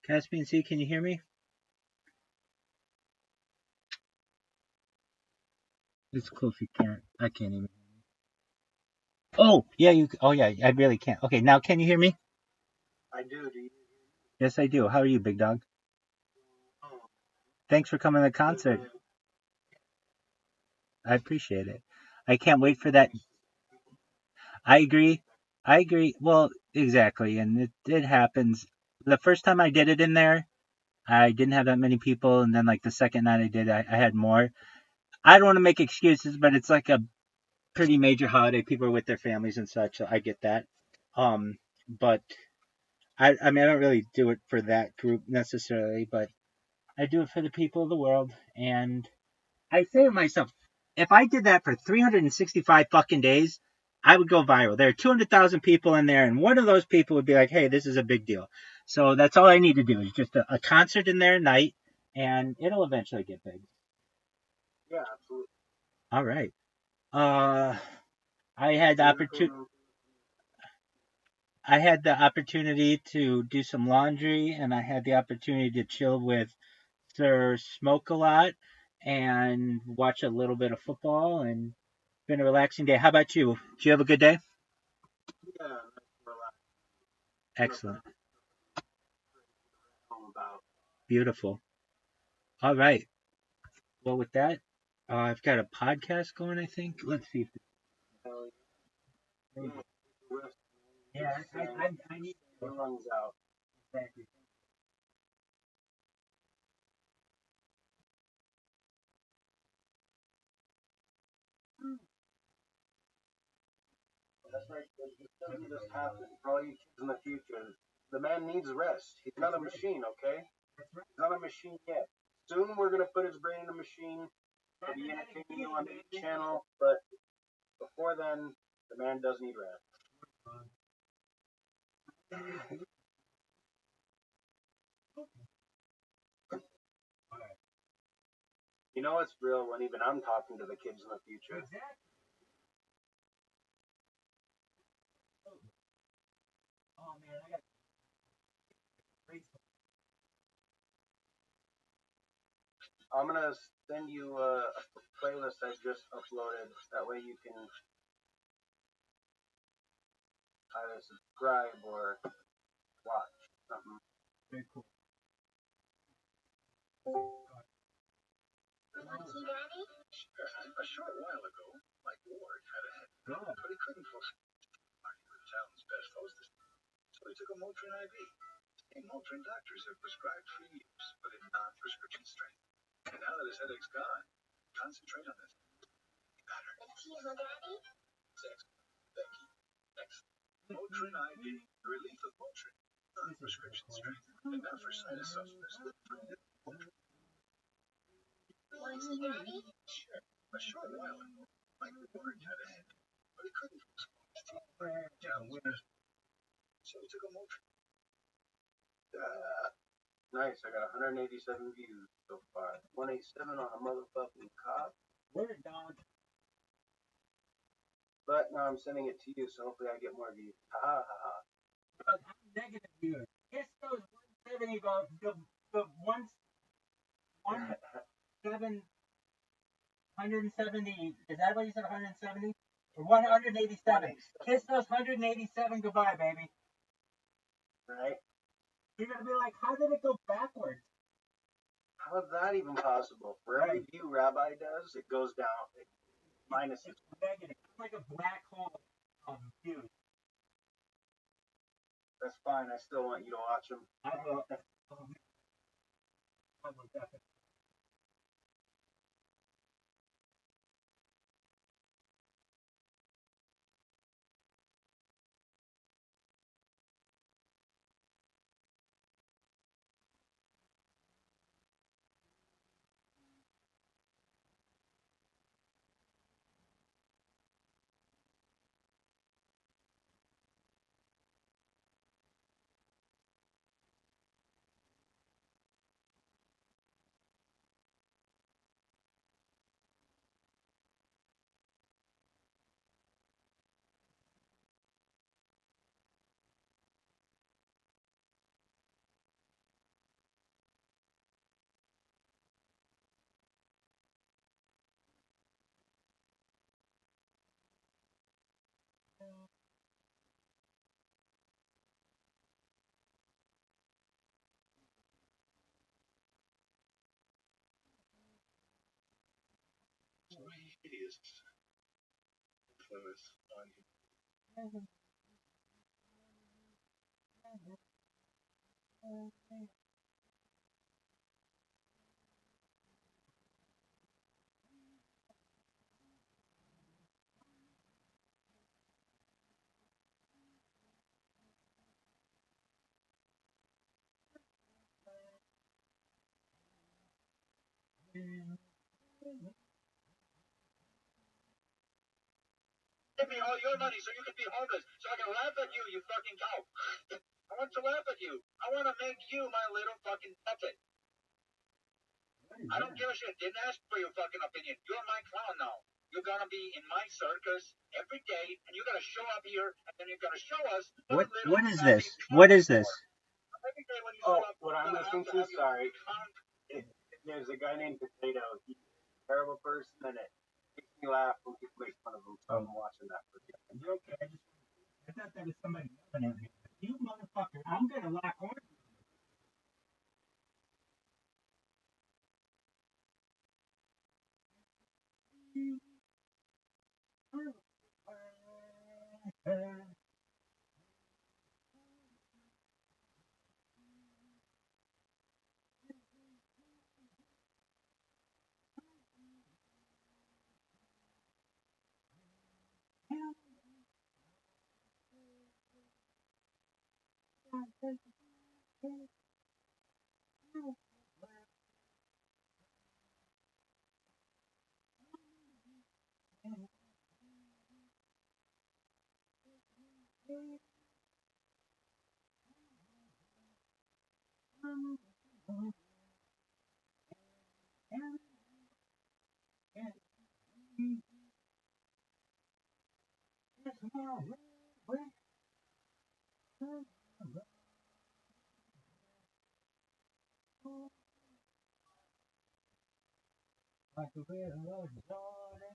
Caspian Sea, can you hear me? It's cool if you can't. I can't even. Oh, yeah, you. Oh, yeah, I really can't. Okay, now can you hear me? I do. Do you? Yes, I do. How are you, big dog? Oh, Thanks for coming to the good concert. man. I appreciate it. I can't wait for that. Nice. I agree. I agree. Well, exactly. And it happens. The first time I did it in there, I didn't have that many people. And then, like, the second night I did, I had more. I don't want to make excuses, but it's like a pretty major holiday. People are with their families and such. So I get that. But I mean, I don't really do it for that group necessarily, but I do it for the people of the world. And I say to myself, if I did that for 365 fucking days, I would go viral. There are 200,000 people in there, and one of those people would be like, hey, this is a big deal. So that's all I need to do is just a concert in there at night, and it'll eventually get big. Yeah, absolutely. All right. Uh, I had the You're not opportunity. going I had the opportunity to do some laundry, and I had the opportunity to chill with Sir Smoke a lot and watch a little bit of football, and it's been a relaxing day. How about you? Did you have a good day? to, yeah, nice relax. Nothing Excellent. home about. Beautiful. All right. Well, with that, I've got a podcast going, I think. Let's see if Hell there yeah. we go. Yeah, rest. Yeah, Just I need to. your lungs out. Exactly. That's right. This doesn't just happen for all you kids in the future. The man needs rest. He's not That's a right. machine, okay? That's right. He's not a machine yet. Soon we're gonna put his brain in a machine. He'll be Cybernetic entertaining you being, on the baby. channel, but before then, the man does need rest. You know it's real when even I'm talking to the kids in the future. Exactly. Oh man, I got great. I'm gonna send you a playlist I just uploaded. That way you can either subscribe or watch something. Very cool. Sure. A short while ago, Mike Ward had a head, Good. but he couldn't fulfill the town's best hostess, so he took a Motrin IV. And Motrin doctors have prescribed for years, but in non-prescription strength. And now that his headache's gone, concentrate on this. Better. Sex. Becky. Next. Motrin IV. The relief of Motrin. Non-prescription strength. And now for sinus softness. Look for Motrin. Sure. A short while ago, Mike Ward had a head, but he couldn't fulfill the town's best, so he took a Motrin. Nice. I got 187 views so far. 187 on a motherfucking cop. Word dog. But now I'm sending it to you, so hopefully I get more views. Ha ha ha ha. Because I'm negative here. Kiss those 170 about the one seven 170. Is that what you said? 170 or 187? Kiss those 187 goodbye, baby. Right? You're gonna be like, how did it go backwards? How is that even possible? For every view Rabbi does, it goes down. It minus It's negative. It's like a black hole of views. That's fine. I still want you to watch them. I will. I will definitely. media's influence on you. Give me all your money so you can be homeless, so I can laugh at you, you fucking cow. I want to laugh at you. I want to make you my little fucking puppet. I don't give a shit. Didn't ask for your fucking opinion. You're my clown now. You're gonna be in my circus every day, and you're gonna show up here, and then you're gonna show us What is this? What is this? every day when you show up. What I'm listening to, sorry. There's a guy named Potato. He's a terrible person, and it makes me laugh when people make fun of him, so I'm watching that for you. You okay? I thought that was somebody yelling at me. You motherfucker! I'm gonna lock on. Like a real Jordan.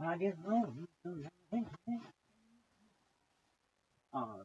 I get home. Oh,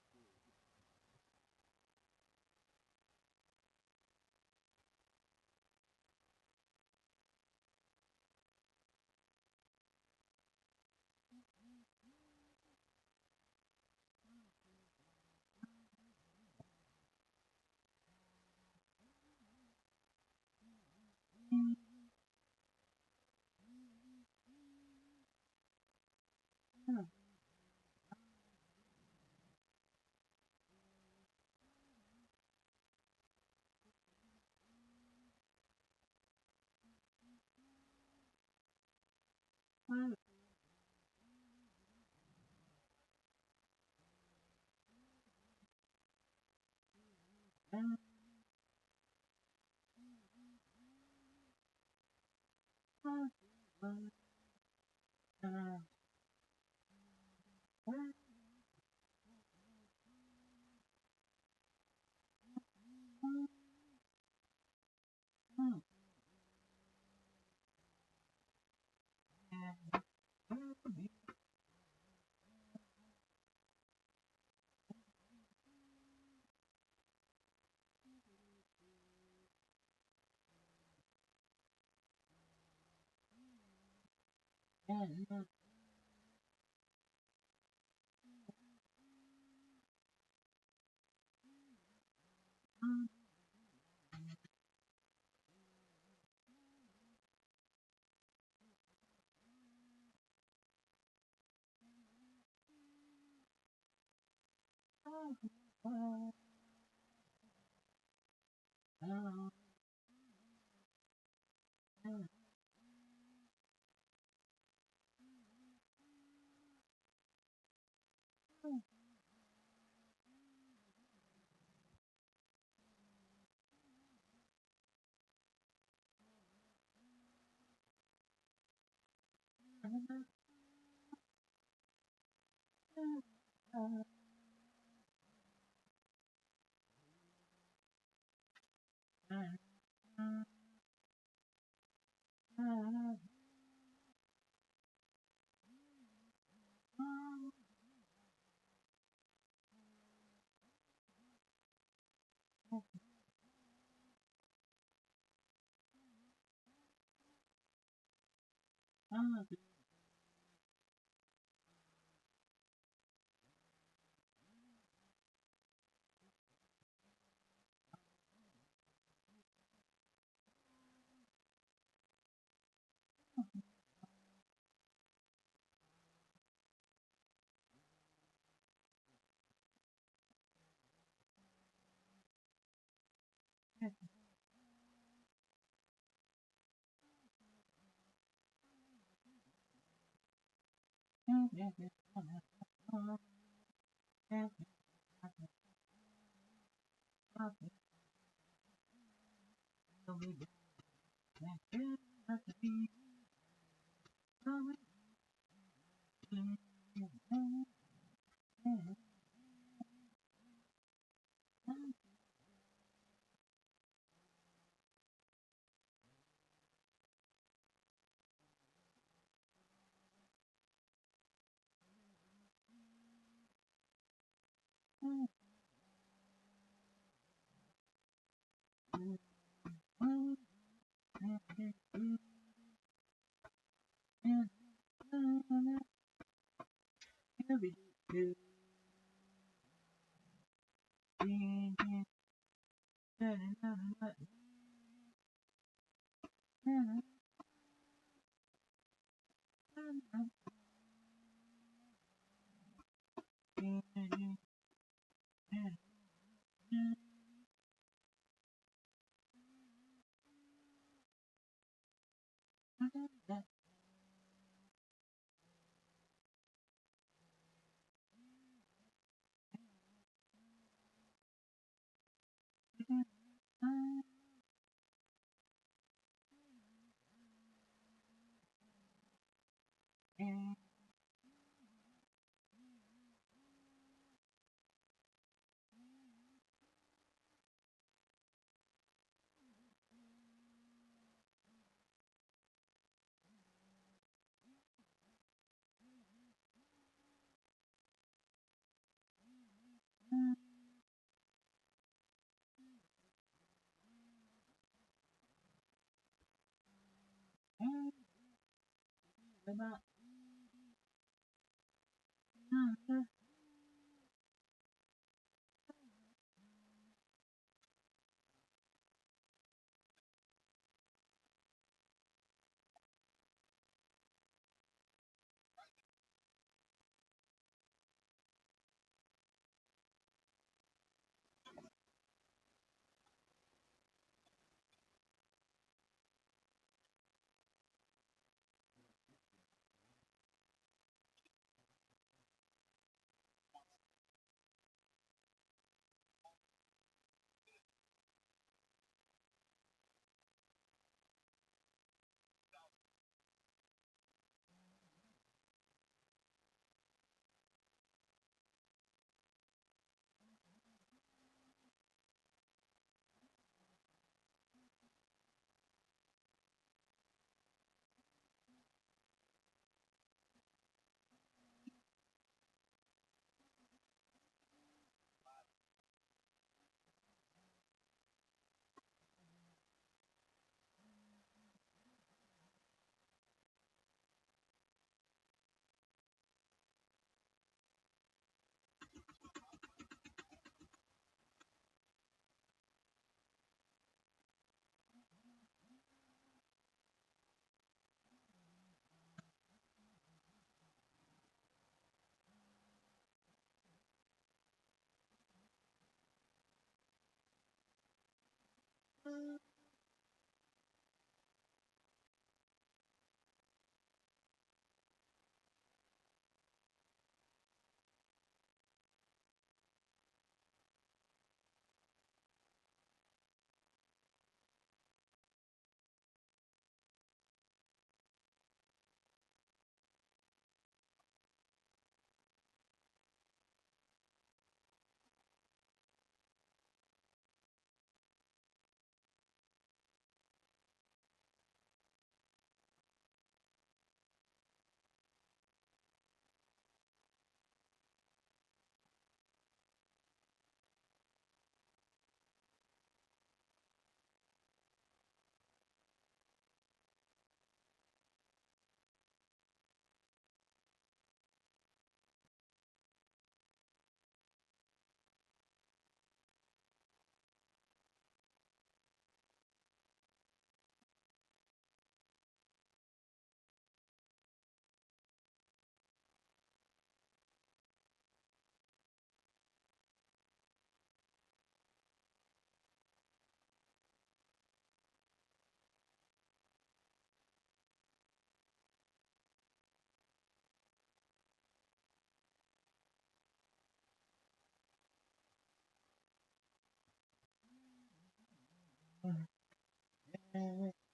Are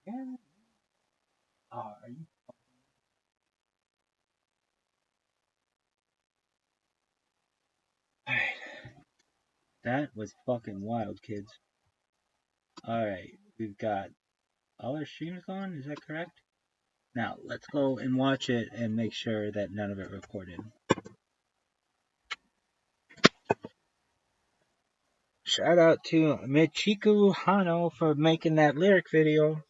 you? Alright. That was fucking wild, kids. Alright. We've got all our streams going. Is that correct? Now, let's go and watch it and make sure that none of it recorded. Shout out to Michiku Hano for making that lyric video.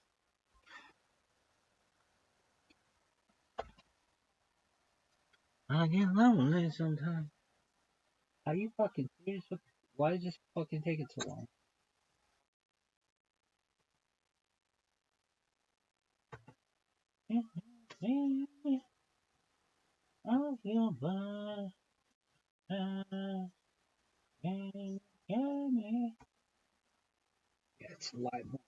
I get lonely sometimes. Are you fucking serious? Why does this fucking take it so long? I feel bad. Yeah, it's live.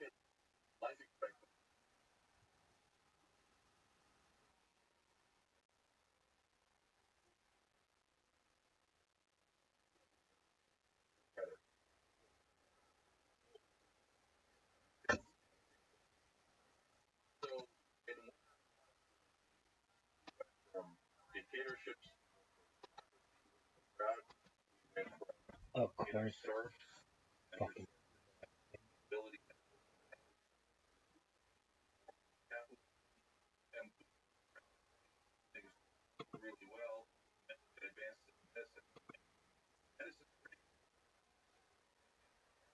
Life expectancy. So, in dictatorships, proud and Of course. serf and Fucking. ability and things really well and advanced in medicine. Medicine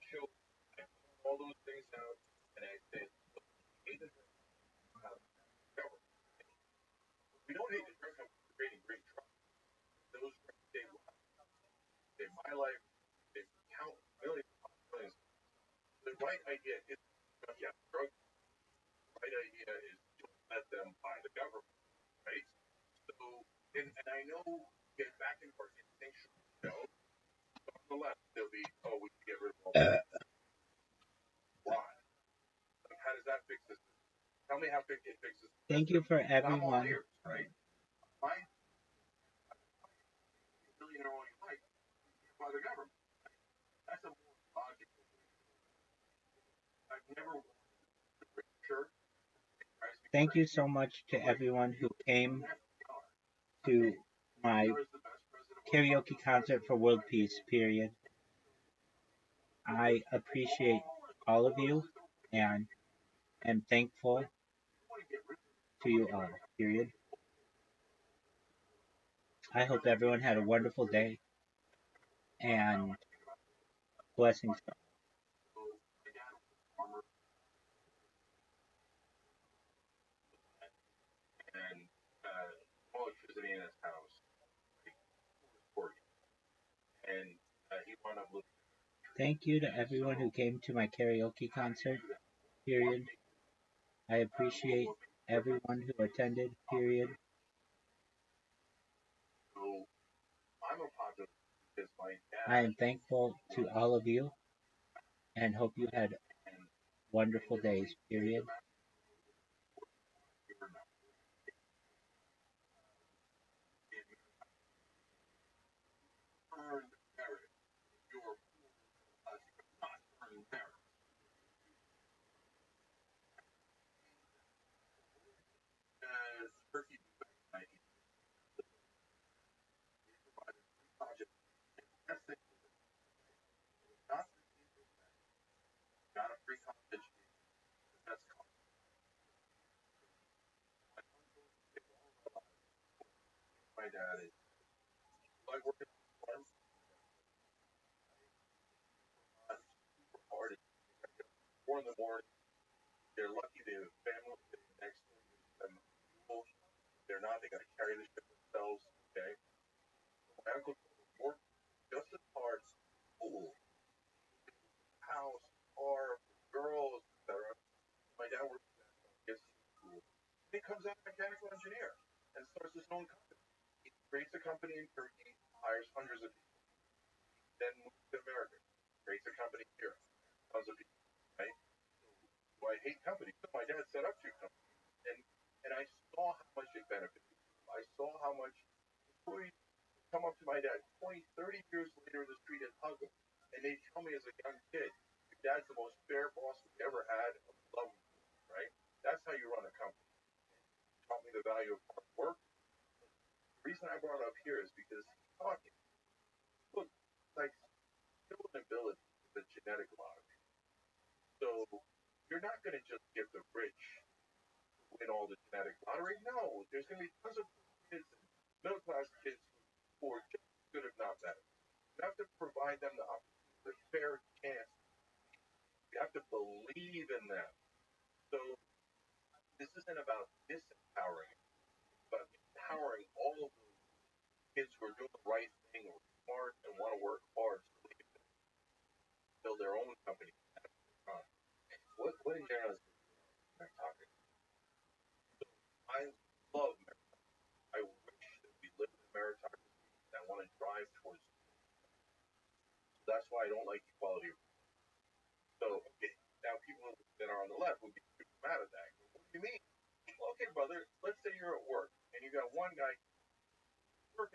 show all those things out, and I say, hate the drug company. We don't hate the drug company for creating great drugs. Those drugs save my life, they count millions upon millions. The right idea is, yeah, drug. The right idea is don't let them buy the government, right? So, and I know get back into our instinctual, you know, on the left they'll be, oh, we can get rid of all that. Why? Like, how does that fix this? Tell me how it fixes. Thank you for I'm all everyone. ears, right? Mine, billionaire all you like, by the government. That's a more logical. I've never sure. Thank you so much to everyone who came to my karaoke concert for world peace, period. I appreciate all of you and am thankful to you all, period. I hope everyone had a wonderful day and blessings. And electricity in his house, and he wound up losing. Thank you to everyone who came to my karaoke concert, period. I appreciate everyone who attended, period. So I'm a positive because my dad. I am thankful to all of you and hope you had wonderful days, period. Earned merit. Your not earned merit. Turkey project. That's the not got a free college education. That's my dad is. I work at the farm. Super hard. 4 in the morning. They're lucky they have a family next to them. They're not. They got to carry the shit themselves. Okay. My uncle worked just as hard. School, house, car, girls, etc. My dad works at school. He comes out a mechanical engineer and starts his own company. He creates a company in Turkey, hires hundreds of people, then moves to America, creates a company here, tons of people. Right? Do I hate companies? No, my dad set up 2 companies, and and I saw how much it benefited. I saw how much employees come up to my dad 20, 30 years later in the street and hug him, and they tell me as a young kid, your dad's the most fair boss we ever had. Love him, right? That's how you run a company. Taught me the value of hard work. The reason I brought it up here is because he's talking. Look, like skill and ability is a genetic lottery. So you're not going to just get the rich win all the genetic lottery. No, there's going to be tons of kids, middle class kids, who are just as good, if not better. You have to provide them the fair chance. You have to believe in them. So this isn't about disempowering. It's about empowering all of those kids who are doing the right thing, who are smart and want to work hard so they can build their own company. What in general is meritocracy? I love meritocracy. I wish that we lived in meritocracy, and I want to drive towards it. So that's why I don't like equality. So okay, now people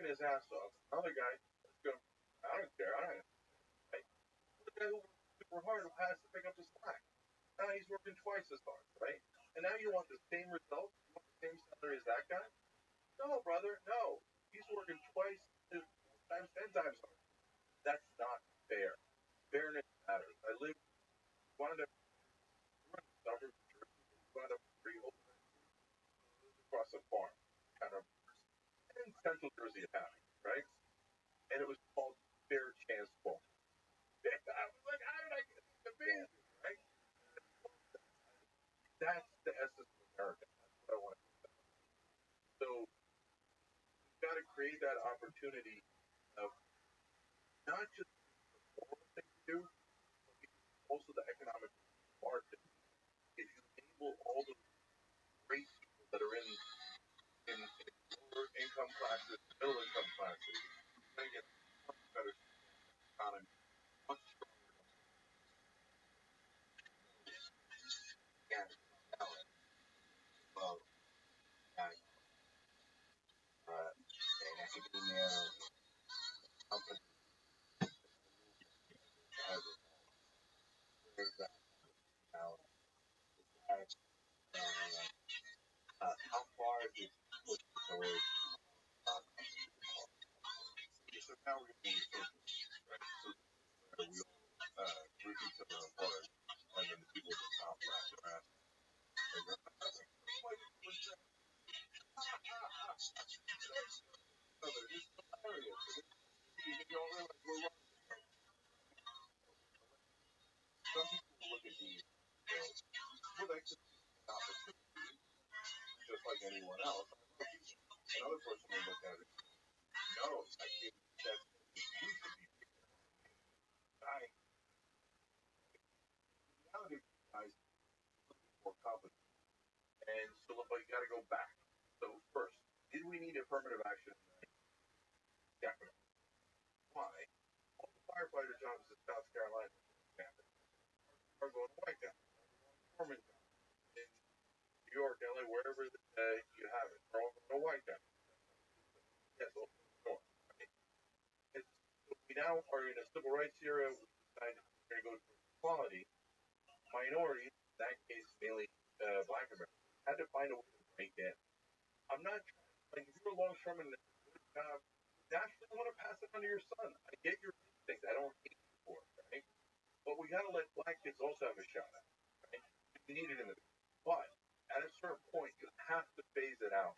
working his ass off. Another guy, let's go. I don't care. I don't. Right? The guy who works super hard who has to pick up the slack. Now he's working twice as hard, right? And now you want the same result, you want the same salary as that guy? No, brother, no. He's working twice, times, 10 times harder. That's not fair. Fairness matters. I live, wound up, we're in the suburbs of Jersey, wound up freehold across a farm, kind of in central Jersey, right? And it was called Fair Chance Farm. I was like, how did I get this amazing, right? That's the essence of America. That's what I want to do. So you've got to create that opportunity of not just the moral thing to do, but also the economic market. If you enable all the great people that are in lower income classes, middle income classes, you're going to get a much better economy, much stronger and balance of and academia, companies, as there's that balance. How far is pushing towards so now we're going to be right? So we all rip each other apart, and then the people at the top laugh their ass. And they're like, what's that? It's hilarious. You don't realize we're wrong. Some people look at these, well, that's just an opportunity, just like anyone else. Another person will look at it, no, I can't, that's, you should be dying. The reality of guys is more complicated. And so, but you got to go back. So first, did we need affirmative action? Definitely. Why? All the firefighter jobs in South Carolina are going to White House. Foreman jobs in New York, LA, wherever you have it, are all going to White House. Yes, all north. Right? And so we now are in a civil rights era. We decided we're going to go to equality. Minorities, in that case, mainly Black Americans, had to find a way to break in. I'm not like if you're a longshoreman and naturally want to pass it on to your son. I get your instincts. I don't hate you for it, right? But we got to let black kids also have a shot at it, right? We need it in the but at a certain point you have to phase it out.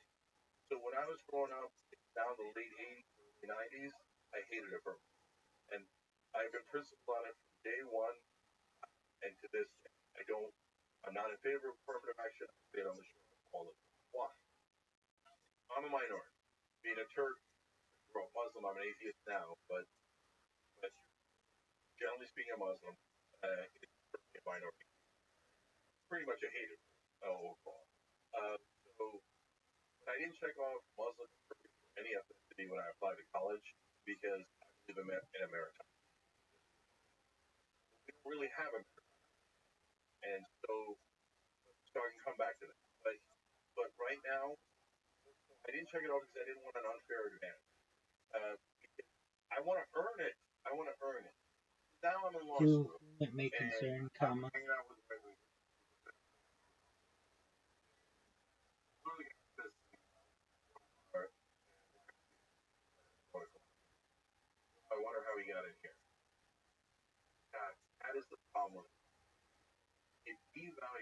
So when I was growing up, down the late '80s, early '90s, I hated it for and I've been principled on it from day one and to this day. I'm not in favor of affirmative action. I say it on the show all the time. Why? I'm a minority. Being a Turk, or a Muslim, I'm an atheist now, but generally speaking, a Muslim, it's a minority. Pretty much a hater overall. So I didn't check off Muslim or any ethnicity when I applied to college because I live in America. We don't really have America, and so I can come back to that. But right now, I didn't check it off because I didn't want an unfair advantage. I want to earn it. I want to earn it. Now I'm in law school. It may concern, comma. Hanging out with my I wonder how he got in here. That is the problem.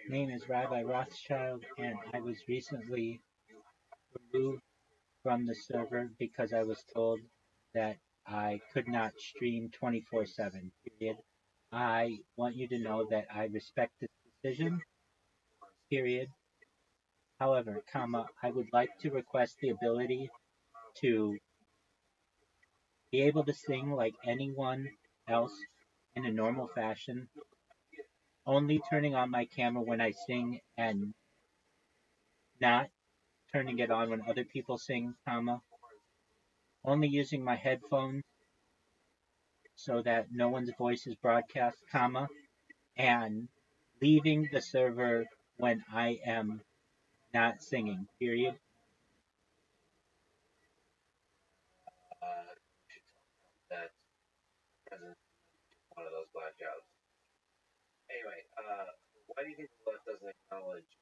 Name is Rabbi Rothschild, and I was recently removed from the server because I was told that I could not stream 24/7. Period. I want you to know that I respect this decision. Period. However, comma, I would like to request the ability to be able to sing like anyone else in a normal fashion, only turning on my camera when I sing and not turning it on when other people sing, comma, only using my headphones so that no one's voice is broadcast, comma, and leaving the server when I am not singing, period.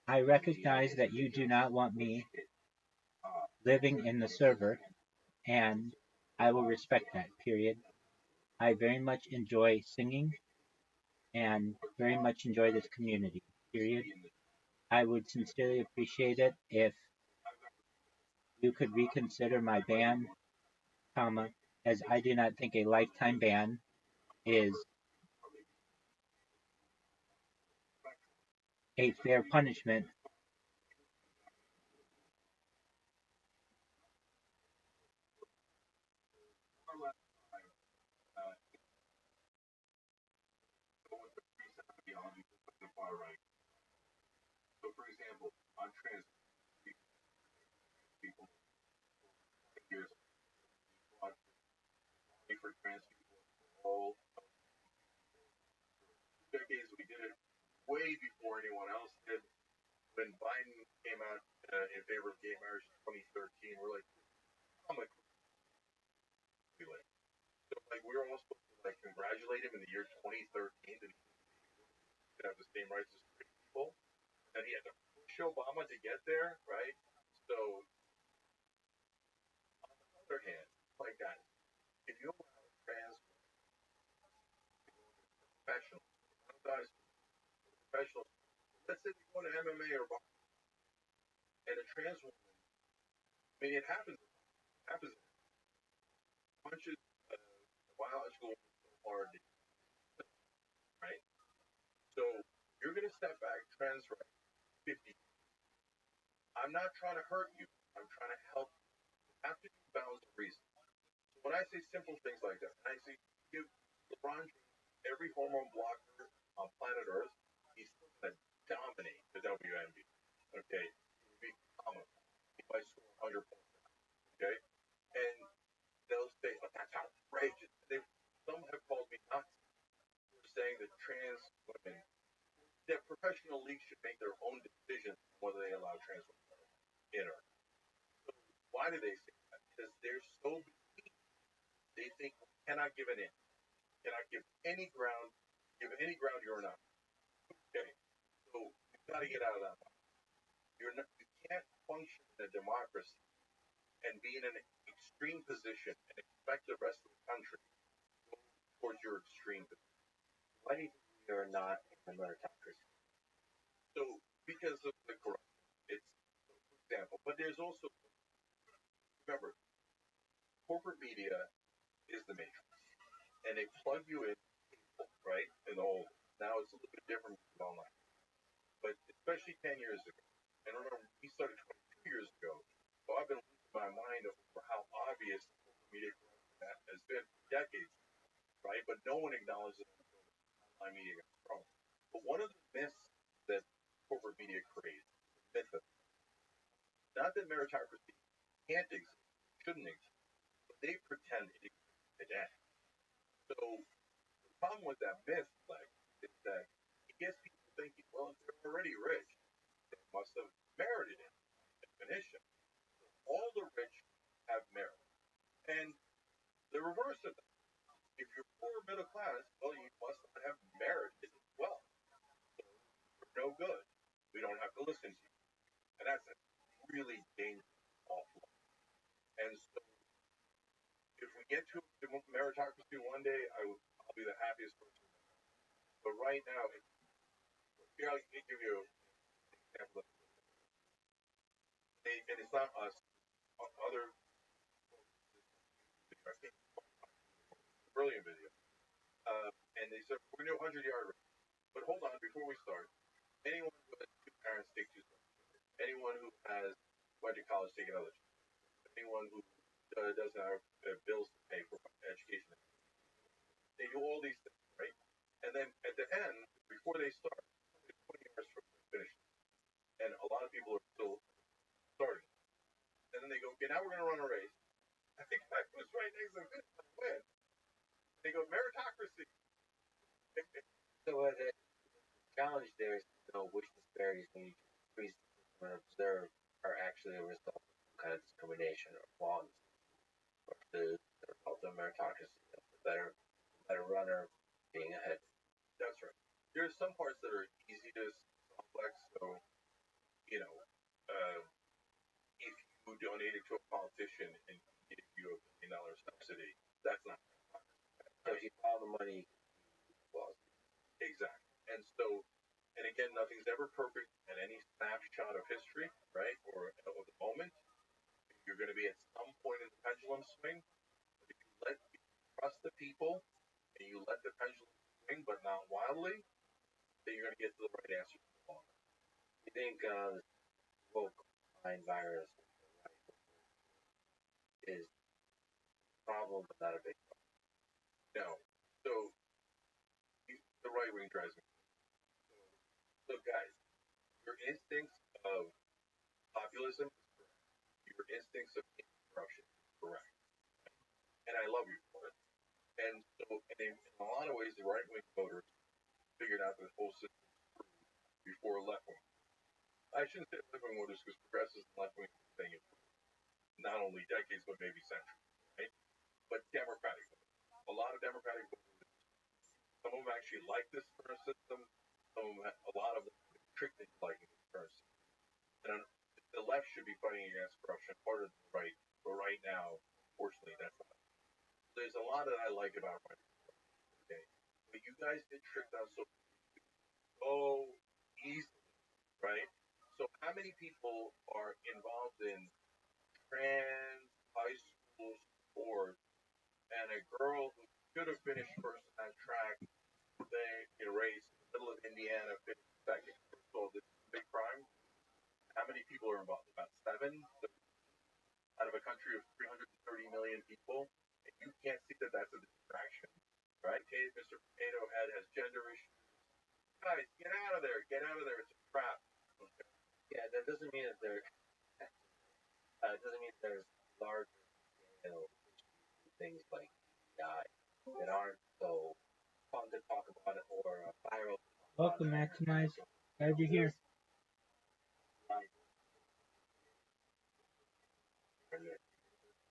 I recognize that you do not want me living in the server, and I will respect that, period. I very much enjoy singing and very much enjoy this community, period. I would sincerely appreciate it if you could reconsider my ban, comma, as I do not think a lifetime ban is a fair punishment. Decades we did it way before anyone else did. When Biden came out in favor of gay marriage in 2013, we're like, I'm like, like, so like we were almost supposed to like congratulate him in the year 2013 that he could have the same rights as straight people, and he had to push Obama to get there, right? So on the other hand, like that, if you allow trans professionals, professionals, let's say they go to MMA or boxing, and a trans woman, I mean, it happens, punches biological woman so hard, right? So you're going to step back, trans rights, 50. I'm not trying to hurt you. I'm trying to help you. Have to be balance of reason. So when I say simple things like that, and I say give LeBron James every hormone blocker on planet Earth, he's still going to dominate the WNBA. Okay, he'll be comical. He might score 100 points. Okay, and they'll say, "Oh, that's outrageous." Some have called me nuts for saying that trans women, that professional leagues should make their own decisions whether they allow trans women in or not. So why do they say that? Because they're so beat. They think we cannot give it in. Cannot give any ground you're not. Okay. So you've got to get out of that. You can't function in a democracy and be in an extreme position and expect the rest of the country to go towards your extreme position. Why do you think we are not in a meritocracy? So because of the corruption, it's for example. But there's also, remember, corporate media is the matrix, and they plug you in, right? In the old. Now it's a little bit different with online, but especially 10 years ago. And remember, we started 22 years ago, so I've been losing my mind over how obvious corporate media corruption has been for decades, right? But no one acknowledges it until online media got strong. But one of the myths that corporate media creates, the myth of not that meritocracy can't exist, shouldn't exist, but they pretend it exists today. So the problem with that myth, like, is that it gets people thinking, well, if they're already rich, they must have merited it. Definition. All the rich have merit. And the reverse of that. If you're poor middle class, well, you must not have merited wealth. So you're no good. We don't have to listen to you. And that's a really dangerous awful. And so if we get to meritocracy one day, I'll be the happiest person. But right now, here I'll give you an example. And it's not us. Other, I think, brilliant video. And they said, we're going to do 100-yard race. But hold on, before we start, anyone who has two parents take two steps. Anyone who has went to college take another. Anyone who doesn't have bills to pay for education. They do all these things, right? And then at the end, before they start, it's 20 yards from the finish. And a lot of people are still starting. And then they go, okay, now we're going to run a race. I think I was right next to the finish line win. They go, meritocracy. So the challenge there is to know which disparities when you increase and observe are actually a result of some kind of discrimination or flaws, or the result of meritocracy, the better runner being ahead. That's right. There's some parts that are easy to nothing's ever perfect at any snapshot of history, right, or of the moment. You're going to be at some point in the pendulum swing. But if you trust the people and you let the pendulum swing, but not wildly, then you're going to get to the right answer. You think the woke mind virus is a problem, but not a big problem? No. So the right wing drives me. So guys, your instincts of populism is correct. Your instincts of corruption is correct. And I love you for it. And so, and in a lot of ways, the right wing voters figured out this whole system before left wing. I shouldn't say left wing voters because progressives and left wing thing is not only decades but maybe centuries, right? But Democratic voters, a lot of Democratic voters, some of them actually like this current system. Some of them, a lot of them have been tricked into liking this current system. And the left should be fighting against corruption harder than the right, but right now, unfortunately, that's not. There's a lot that I like about fighting corruption, okay? But you guys get tricked out so easily, right? So how many people are involved in trans high school sports and a girl who should have finished first on track thing in a race in the middle of Indiana finished second? First of all, this is a big crime. How many people are involved? About 7 out of a country of 330 million people. And you can't see that that's a distraction, right? Okay, Mr. Potato Head has gender issues. Guys, get out of there. Get out of there. It's a trap. Okay. Yeah, that doesn't mean that it doesn't mean there's larger scale things like AI that aren't so fun to talk about it or viral. Welcome, Maximize. Glad you're here.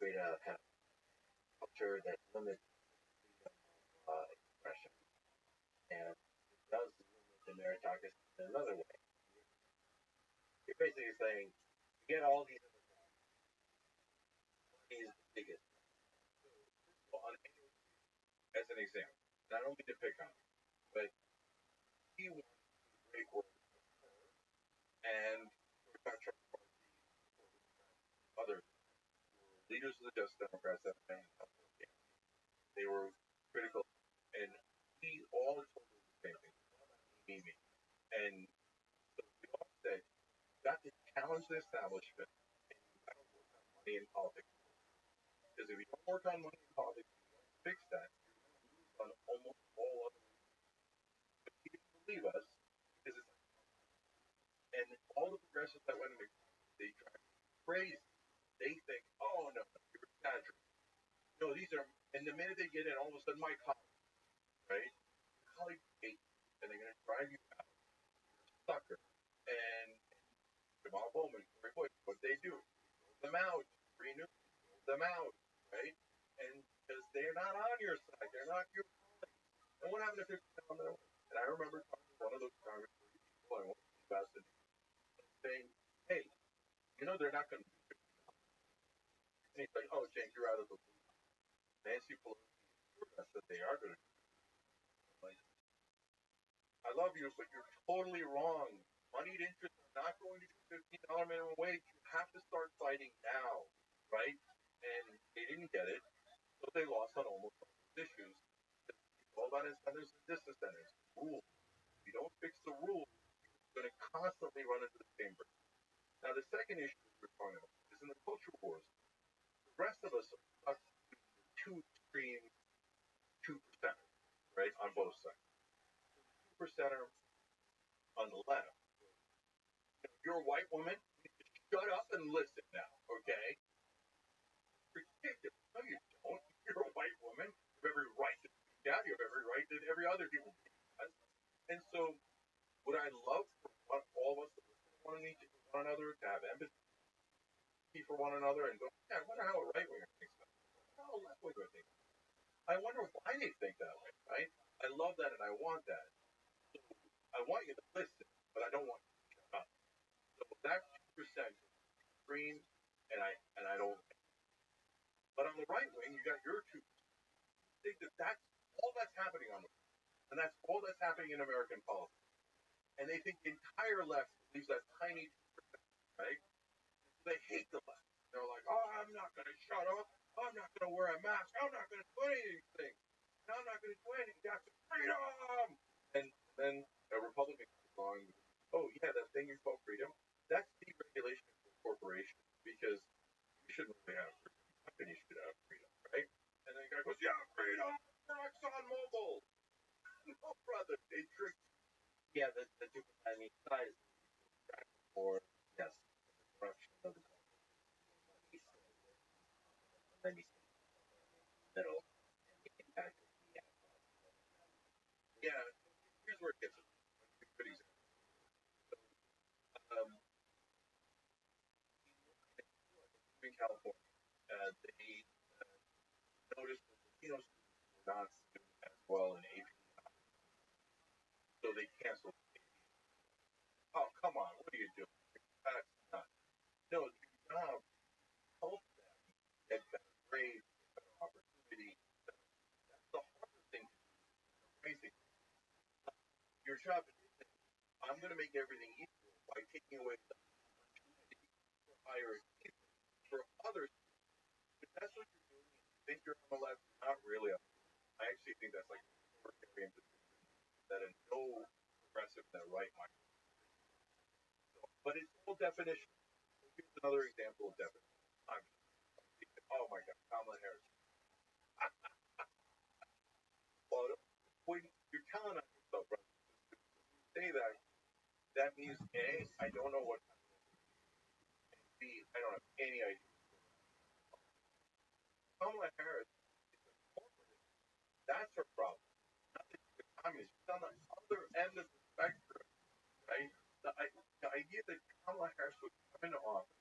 Create a kind of culture that limits expression and does limit the meritocracy in another way. You're basically saying you get all these other jobs. Money is the biggest. Well, as an example, and I don't mean to pick on him, but he wants a great work and other leaders of the Just Democrats that they were critical, and we all told them the same thing. Me. And so we all said, you got to challenge the establishment and you got to work on money in politics. Because if you don't work on money in politics, you don't fix that, you're going to lose on almost all other things. But he didn't believe us because it's and all the progressives that went into they drive me crazy. They think, oh no, you're exaggerating. No, these are, and the minute they get in, all of a sudden my colleagues, right? Your colleagues hate you, and they're going to drive you out. You're a sucker. And Jamal Bowman, Corey Boyd, what they do, them out, renew them out, right? And because they're not on your side, they're not your colleagues. And what happened to 50 on their way? And I remember talking to one of those Congress people, I won't invest in saying, hey, you know they're not going to do 50. And he's like, oh, Cenk, you're out of the loop. Nancy Pelosi assured us that they are going to do 50. Like, I love you, but you're totally wrong. Moneyed interests are not going to do $15 minimum wage. You have to start fighting now, right? And they didn't get it, so they lost on almost all those issues. It's all about incentives and disincentives. Rules. If you don't fix the rules, you're going to constantly run into the same brick. Now, the second issue we're talking about is in the culture wars. The rest of us are stuck between the two extreme 2%, right, on both sides. The 2% on the left. If you're a white woman, you need to shut up and listen now, okay? Ridiculous. No, you don't. You're a white woman. You have every right to speak out. You have every right that every other human being has. And so, what I love for all of us to listen to one another, to have empathy for one another, and go, yeah, I wonder how a right winger thinks about it. How a left winger thinks. I wonder why they think that way, right? I love that and I want that. So I want you to listen, but I don't want you to shut up. So that 2% extreme, and I don't. But on the right wing, you got your 2%. I think that's all that's happening on the right, and that's all that's happening in American politics. And they think the entire left believes that tiny 2%, right? They hate the left. They're like, oh, I'm not going to shut up. I'm not going to wear a mask. I'm not going to do anything. I'm not going to do anything. That's freedom. And then a Republican comes along. Oh, yeah, that thing you call freedom, that's deregulation for corporations because you shouldn't really have freedom. Companies should have freedom, right? And then the guy goes, yeah, freedom for ExxonMobil. No, brother, they tricked. Yeah, the 2% size for, yes, the corruption of the company. Middle and the impact of the yeah, here's where it gets a good example. Um, in California, they noticed that Latinos were not doing as well in AP, so they canceled. Oh, come on, what are you doing? That's not. No, your job help them get better grades, better opportunity. That's the harder thing to do. Basically, your job is I'm going to make everything equal by taking away the opportunity for higher achievement for others. If that's what you're doing, you think you're on the left, not really. I actually think that's like libertarian position that a no progressive in that right mind. So, but it's all definition. Here's another example of definition. I'm oh my God, Kamala Harris. Well, when you're telling us yourself, brother, say that, that means A, I don't know what, B, I don't have any idea. Kamala Harris is a corporate. That's her problem. Not that she's a communist. She's on the other end of the spectrum, right? The idea that Kamala Harris would come into office,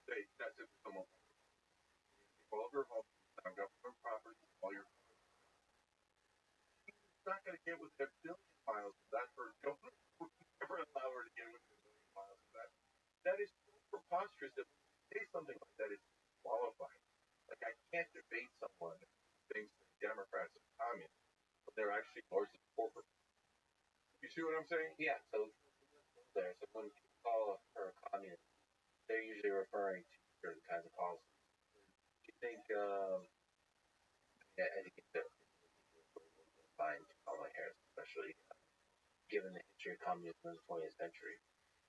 say, that's if someone all of your homes, on government property, all your she's not going to get within a billion miles of that for government. Would never allow her to get within a billion miles of that. That is so preposterous that when you say something like that, it's qualified. Like I can't debate someone who thinks that Democrats are communists, but they're actually largely corporate. You see what I'm saying? Yeah. So there. So when people call her a communist, they're usually referring to certain kinds of policies. Do you think? Yeah, I think it's fine to Kamala Harris, especially given the history of communism in the 20th century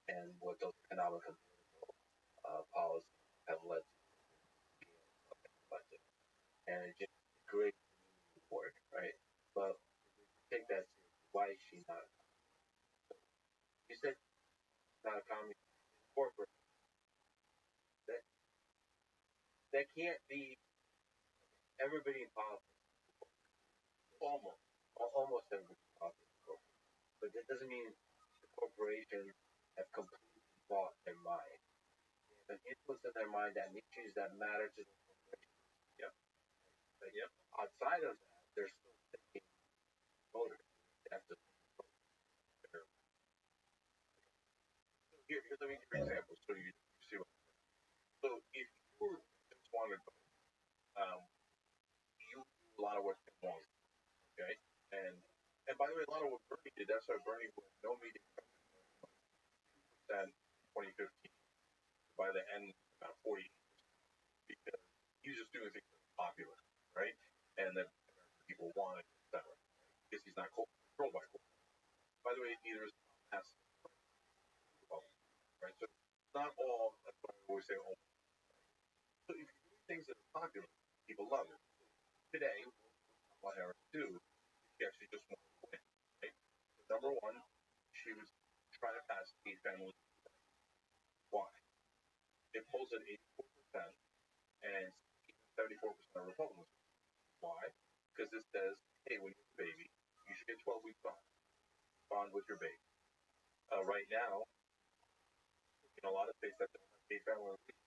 and what those economic and political policies have led to and it's just great for it, right? But take that seriously. Why is she not? You said not a communist corporate. That that can't be everybody in politics. Almost everybody in politics. But that doesn't mean the corporations have completely bought their mind. They have an influence in their mind that issues that matter to the corporation. Yep. Yep. Outside of that, they're still thinking voters. They have to. Here, let me give you an example so you see what. So if you just want to go, you do a lot of what you want, okay? And and by the way, a lot of what Bernie did. That's why Bernie was no meeting 2% 2015. By the end, about 40, because he's just doing things that are popular, right? And that people want it, etc. Because he's not controlled by corporate. By the way, neither is mass, right? So it's not all. That's why I always say, oh. So if you do things that are popular, people love it. Today, what Harris do? She actually just wanted to win, right? So number one, she was trying to pass a family. Why? It polls at 84%, and 74% of Republicans. Why? Because it says, hey, when you're a baby, you should get 12 weeks off. Bond with your baby. Right now, in a lot of states that don't have paid family leave,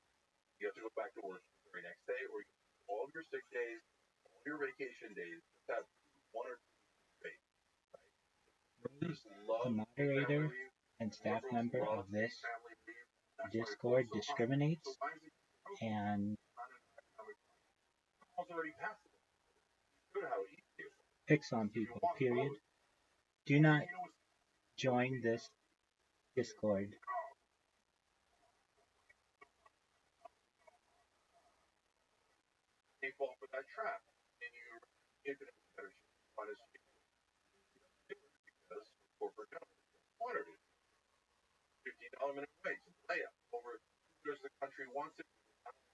you have to go back to work the very next day, or you all of your sick days, all your vacation days, just have 1 or 2 days paid. The moderator and staff member of this Discord discriminates and picks on people, period. Do not join this Discord. They fall for that trap, and you infinitely better honest because corporate government wanted it. $15 minimum wage layup over two-thirds of the country wants it.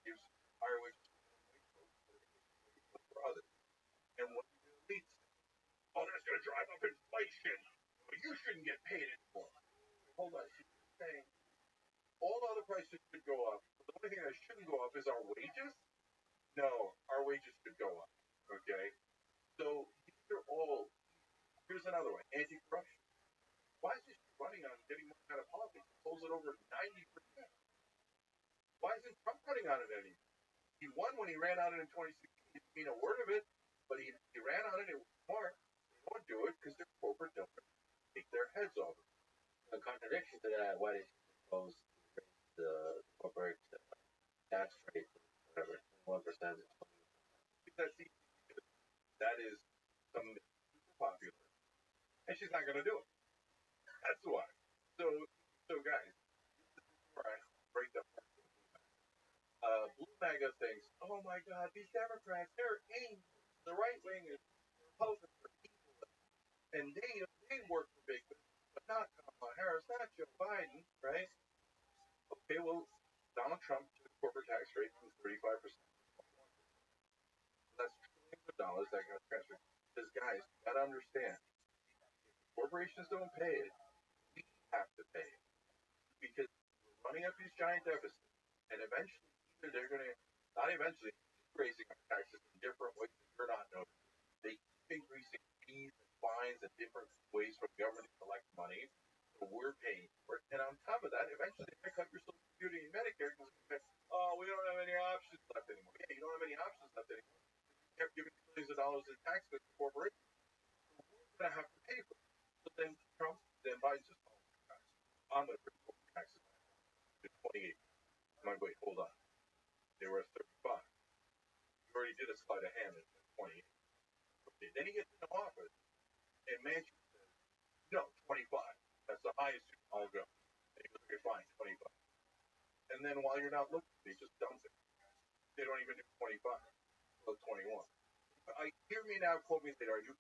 Gives higher wages for others. And what leads? Oh, that's going to drive up inflation. But you shouldn't get paid anymore. Hold on, she's saying all other prices should go up. The only thing that shouldn't go up is our wages. No, our wages should go up. Okay, so these are all. Here's another one: anti-corruption. Why is this running on getting money out of politics? It pulls it over 90%. Why isn't Trump running on it anymore? He won when he ran on it in 2016. He didn't mean a word of it, but he ran on it. It was smart. They won't do it because their corporate donors take their heads off it. In contradiction to that, why did you propose to raise the corporate tax rate from whatever 1% to 20%? Because that is some super popular, and she's not going to do it. That's why. So guys, this is where I break the Blue MAGA thinks, oh my God, these Democrats, they're angels. The right wing is Republicans are evil, and they work for big business, but not Kamala Harris, not Joe Biden, right? Okay, well, Donald Trump took the corporate tax rate from 35%. That's trillions of dollars that got transferred. Because guys, you gotta understand, corporations don't pay it. We have to pay it because we're running up these giant deficits, and eventually, either they're gonna, not eventually, raising our taxes in different ways that you're not noticing. They keep increasing fees and fines and different ways for the government to collect money, so we're paying for it. And on top of that, eventually they're gonna cut your Social Security and Medicare because oh, we don't have any options left anymore. Yeah, you don't have any options left anymore. You kept giving billions of dollars in tax cuts to corporations. So we're gonna have to pay for it. So then Trump, then Biden says, oh, guys, I'm gonna bring corporate taxes to 28. I'm like, wait, hold on. They were at 35. You already did a sleight of hand at 28. Okay, then he gets into office, and Manchin says, no, 25. That's the highest I'll go. And he goes, okay, fine, 25. And then while you're not looking, they just dump it. They don't even do 25. So 21. Hear me now, quote me later. Are you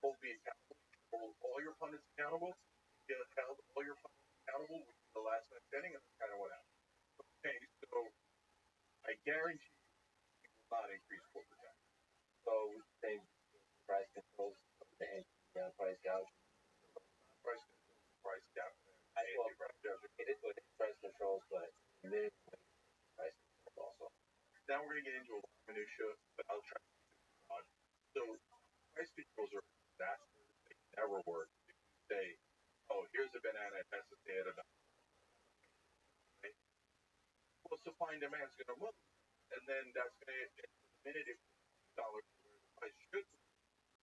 hold me accountable? Hold all your pundits accountable? Get held all your pundits accountable with the last man standing, and that's kind of what happened. Okay, so I guarantee you will not increase corporate tax. So we say price controls the price gouge. Price controls, price cap. It is price controls, but minimum price controls also. Now we're going to get into a lot of minutia, but I'll try to keep it broad. So price controls are a disaster. They never work. If you say, oh, here's a banana, it has to stay at $1. Right? Well, supply and demand is going to move. And then that's going to, the minute it's $2 where the price should be,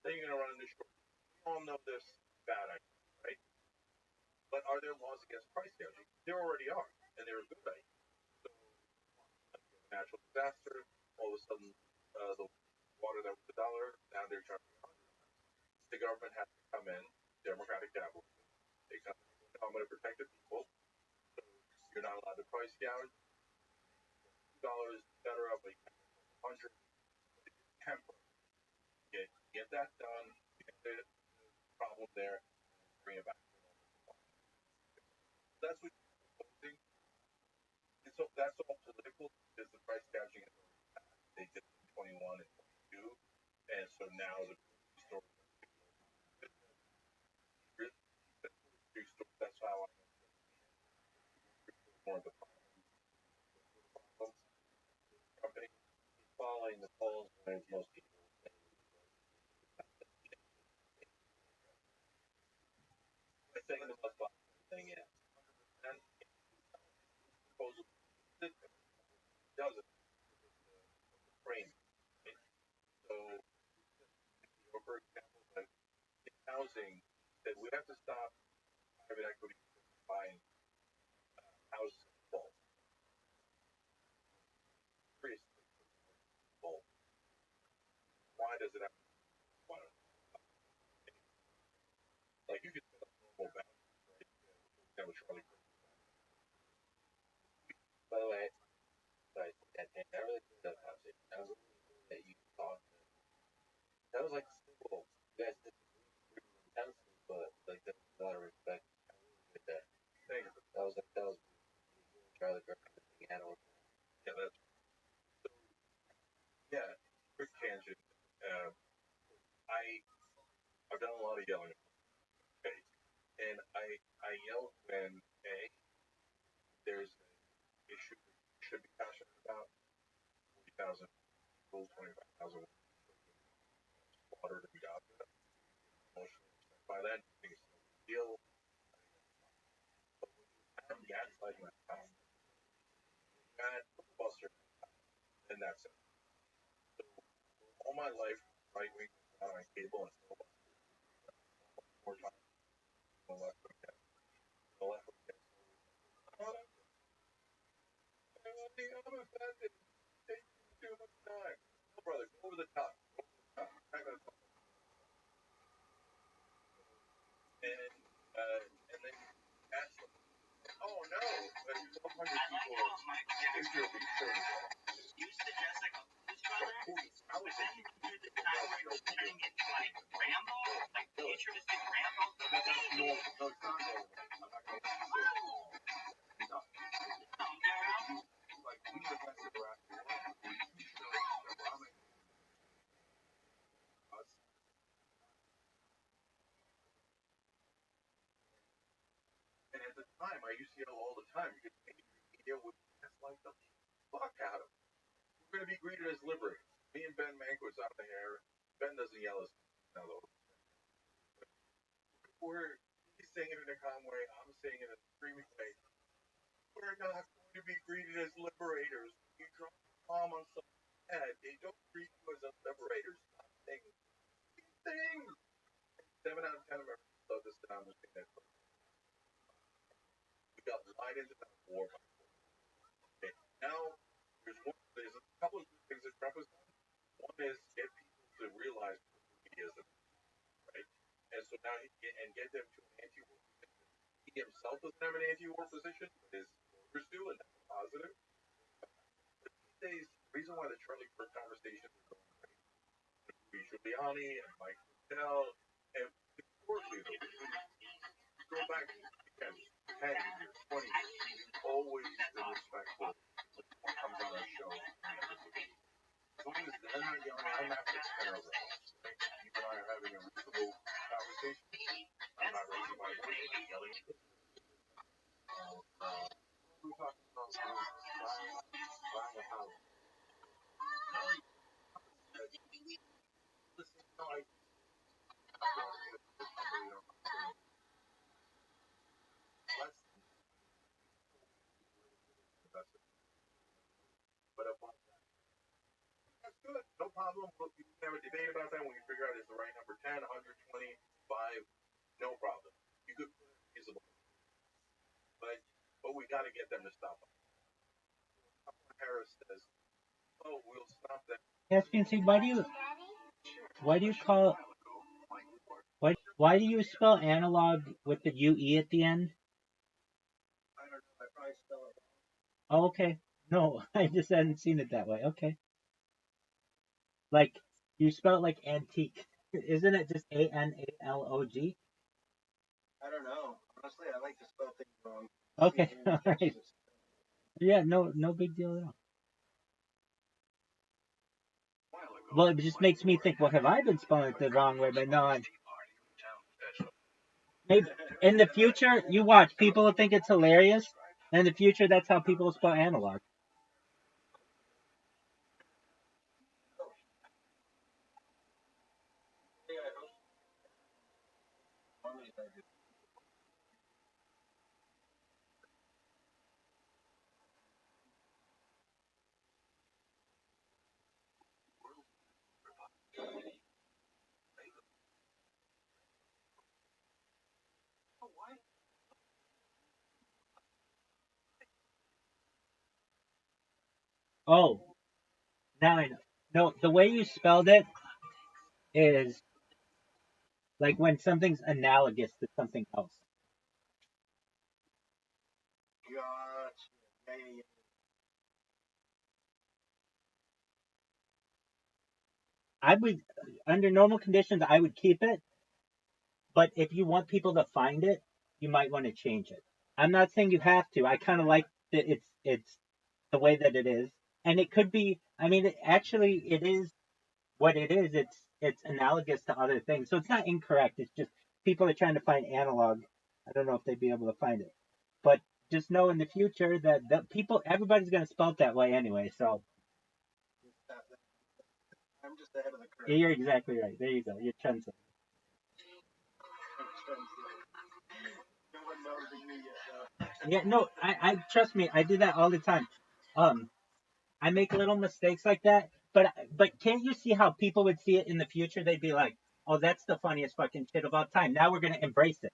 then you're going to run into short. We all know this bad idea, right? But are there laws against price gouging? There already are, and they're a good idea. So, natural disaster, all of a sudden, the water that was $1, now they're charging $100. The government has to come in, democratic capitalism. They come in, I'm going to protect the people. So you're not allowed to price gouge. $2, etc. But you can $100. Temporary. Get that done. Get the problem there. And bring it back. That's what you're proposing. And so that's all political because the price gouging is already passed. They did it in 21 and 22. And so now the story that's how I more of the company Following the polls, where most people say the second most popular thing, yeah. and proposal doesn't frame it. Right? So, for example, in housing, that we have to stop private equity buying houses in bulk. Seriously, bulk. Charlie Kirk. By the way, I really enjoyed that conversation. I was really enjoying that you talked. That was like simple. You guys disagreed pretty intensely, but like there was a lot of respect. I really enjoyed that. Thank you. That was Charlie Kirk being animal. Yeah, that's so. Yeah, quick tangent. Uh, I I've done a lot of yelling, okay, and I yell when there's an issue that you should be passionate about. 40,000 people, 25,000 slaughtered in Gaza. Emotionally upset by that. I think it's no big deal. But when you have gaslighting that power, that filibuster, then that's it. So for all my life, right wing was not on cable and filibuster more time than the left wing has. The left wing has always been, I'm offended. Taking too much time. No, brother, go over the top. Go over the top. I'm not gonna talk. And and then ask them, oh no, 1,200 people injured these children. How is it? No, no, it's not normal. I'm not going to say it. No. Like, we defensive harassment. Us. And at the time, I used to yell all the time because mainstream media would gaslight the fuck out of them. We're going to be greeted as liberators. Me and Ben Mankiewicz out there. Ben doesn't yell as now, though. He's saying it in a calm way. I'm saying it in a screaming way. We're not going to be greeted as liberators. You drop a bomb on someone's head. They don't greet you as a liberator. Stop saying things. 7 out of 10 Americans love this down the thing that we got lied into that war. Okay. Now there's a couple of good things that Trump has done. One is get people to realize media is right, and so now get them to an anti-war position. He himself doesn't have an anti-war position, but his voters do, and that's positive. But these days, the reason why the Charlie Kirk conversations are going great, Rudy Giuliani and Mike Lindell, and historically, though, go back again 10 years, 20 years, always been respectful when someone comes on our show. As long as they're not yelling, I'm not going to tear over house. Right? You and I are having a reasonable conversation. I'm not raising my voice and yelling at them. We talked about buying a house. Listen, no, I but that's good. No problem. We can have a debate about that when we figure out is the right number 10, 125, no problem. You could put it feasible. But we got to get them to stop. Harris says, oh, we'll stop that. Yes, PNC, why do you call why do you spell analog with the UE at the end? I don't know. I probably spell it. Oh, okay. No, I just hadn't seen it that way. Okay. Like you spell it like antique. Isn't it just ANALOG? I don't know. Honestly, I like to spell things wrong. Okay, all right. Yeah, no big deal at all. Well, it just makes me think, well, have I been spelling it the wrong way? But no, maybe in the future, you watch, people will think it's hilarious. And in the future, that's how people spell analog. Oh, now I know. No, the way you spelled it is like when something's analogous to something else. I would, under normal conditions, I would keep it. But if you want people to find it, you might want to change it. I'm not saying you have to. I kind of like that it's the way that it is, and it could be. I mean, it is what it is. It's analogous to other things, so it's not incorrect. It's just people are trying to find analog. I don't know if they'd be able to find it, but just know in the future that everybody's going to spell it that way anyway. So I'm just ahead of the curve. you're exactly right. There you go. You're trendsetter. No one knows me yet, though. Yeah, no, I trust me. I do that all the time. Um, I make little mistakes like that, but can't you see how people would see it in the future? They'd be like, "Oh, that's the funniest fucking shit of all time." Now we're gonna embrace it.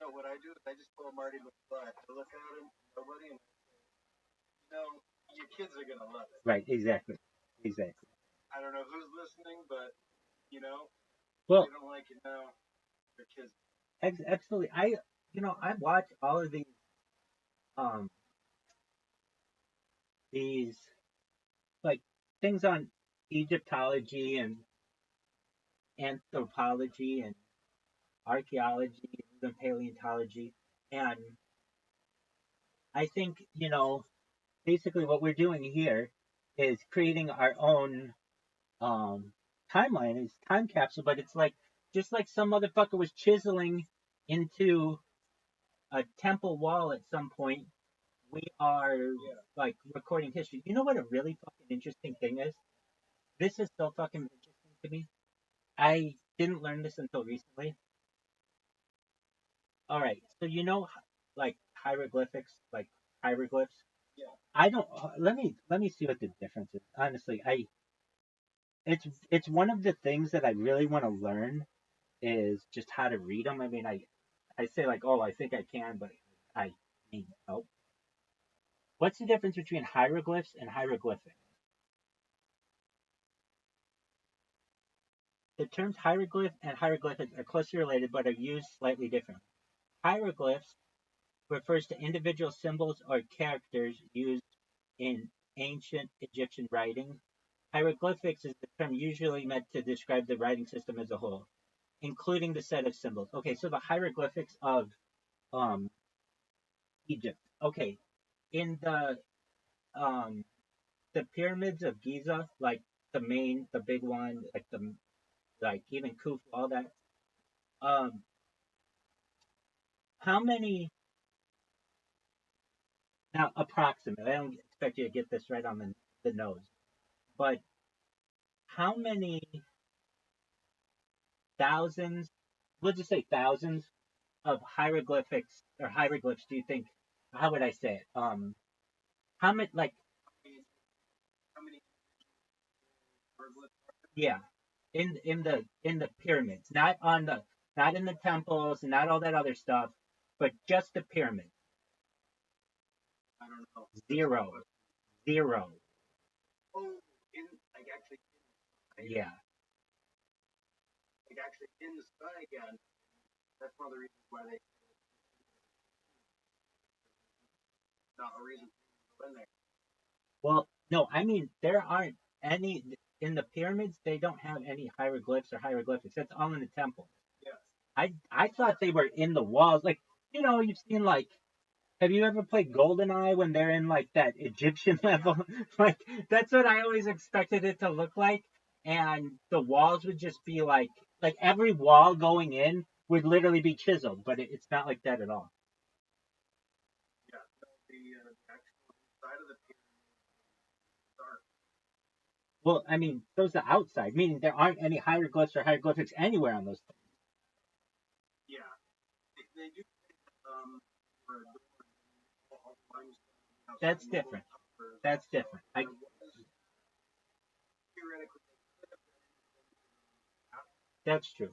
No, what I do is I just pull Marty McFly. I look at him, nobody, and your kids are gonna love it. Right? Exactly. Exactly. I don't know who's listening, but Well, they don't like it now. Their kids. absolutely. I watch all of um these like things on Egyptology and anthropology and archaeology and even paleontology, and I think basically what we're doing here is creating our own um timeline, is time capsule, but it's like just like some motherfucker was chiseling into a temple wall at some point, we are like recording history. You know what a really fucking interesting thing is? This is so fucking interesting to me. I didn't learn this until recently. All right, so like hieroglyphics, like hieroglyphs. Yeah. I don't. Let me see what the difference is. Honestly, it's one of the things that I really want to learn is just how to read them. I mean, I say like, oh, I think I can, but I mean, no. What's the difference between hieroglyphs and hieroglyphics? The terms hieroglyph and hieroglyphics are closely related but are used slightly differently. Hieroglyphs refers to individual symbols or characters used in ancient Egyptian writing. Hieroglyphics is the term usually meant to describe the writing system as a whole, including the set of symbols. Okay, so the hieroglyphics of um Egypt. Okay, in um the pyramids of Giza, like the big one, like even Khufu, all that. Um, how many now? Approximately, I don't expect you to get this right on the nose, but how many thousands? We'll just say thousands of hieroglyphics or hieroglyphs. Do you think? How would I say it? How many? Like, How many hieroglyphs? yeah, in the pyramids, not in the temples, not all that other stuff, but just the pyramids. I don't know. Zero, zero. Oh, like actually, Yeah. like actually in the sky again. That's one of the reasons why they not a reason to go in there. Well, no, I mean there aren't any in the pyramids. They don't have any hieroglyphs or hieroglyphics. That's all in the temple. Yes. I thought they were in the walls. Like you've seen like. Have you ever played GoldenEye when they're in like that Egyptian level? Like that's what I always expected it to look like. And the walls would just be like every wall going in would literally be chiseled, but it's not like that at all. Yeah. No, the actual side of the pyramid is dark. Well, I mean, those are outside, meaning there aren't any hieroglyphs or hieroglyphics anywhere on those things. Yeah. They do for a door, all the lines That's different. That's different. Theoretically, That's true.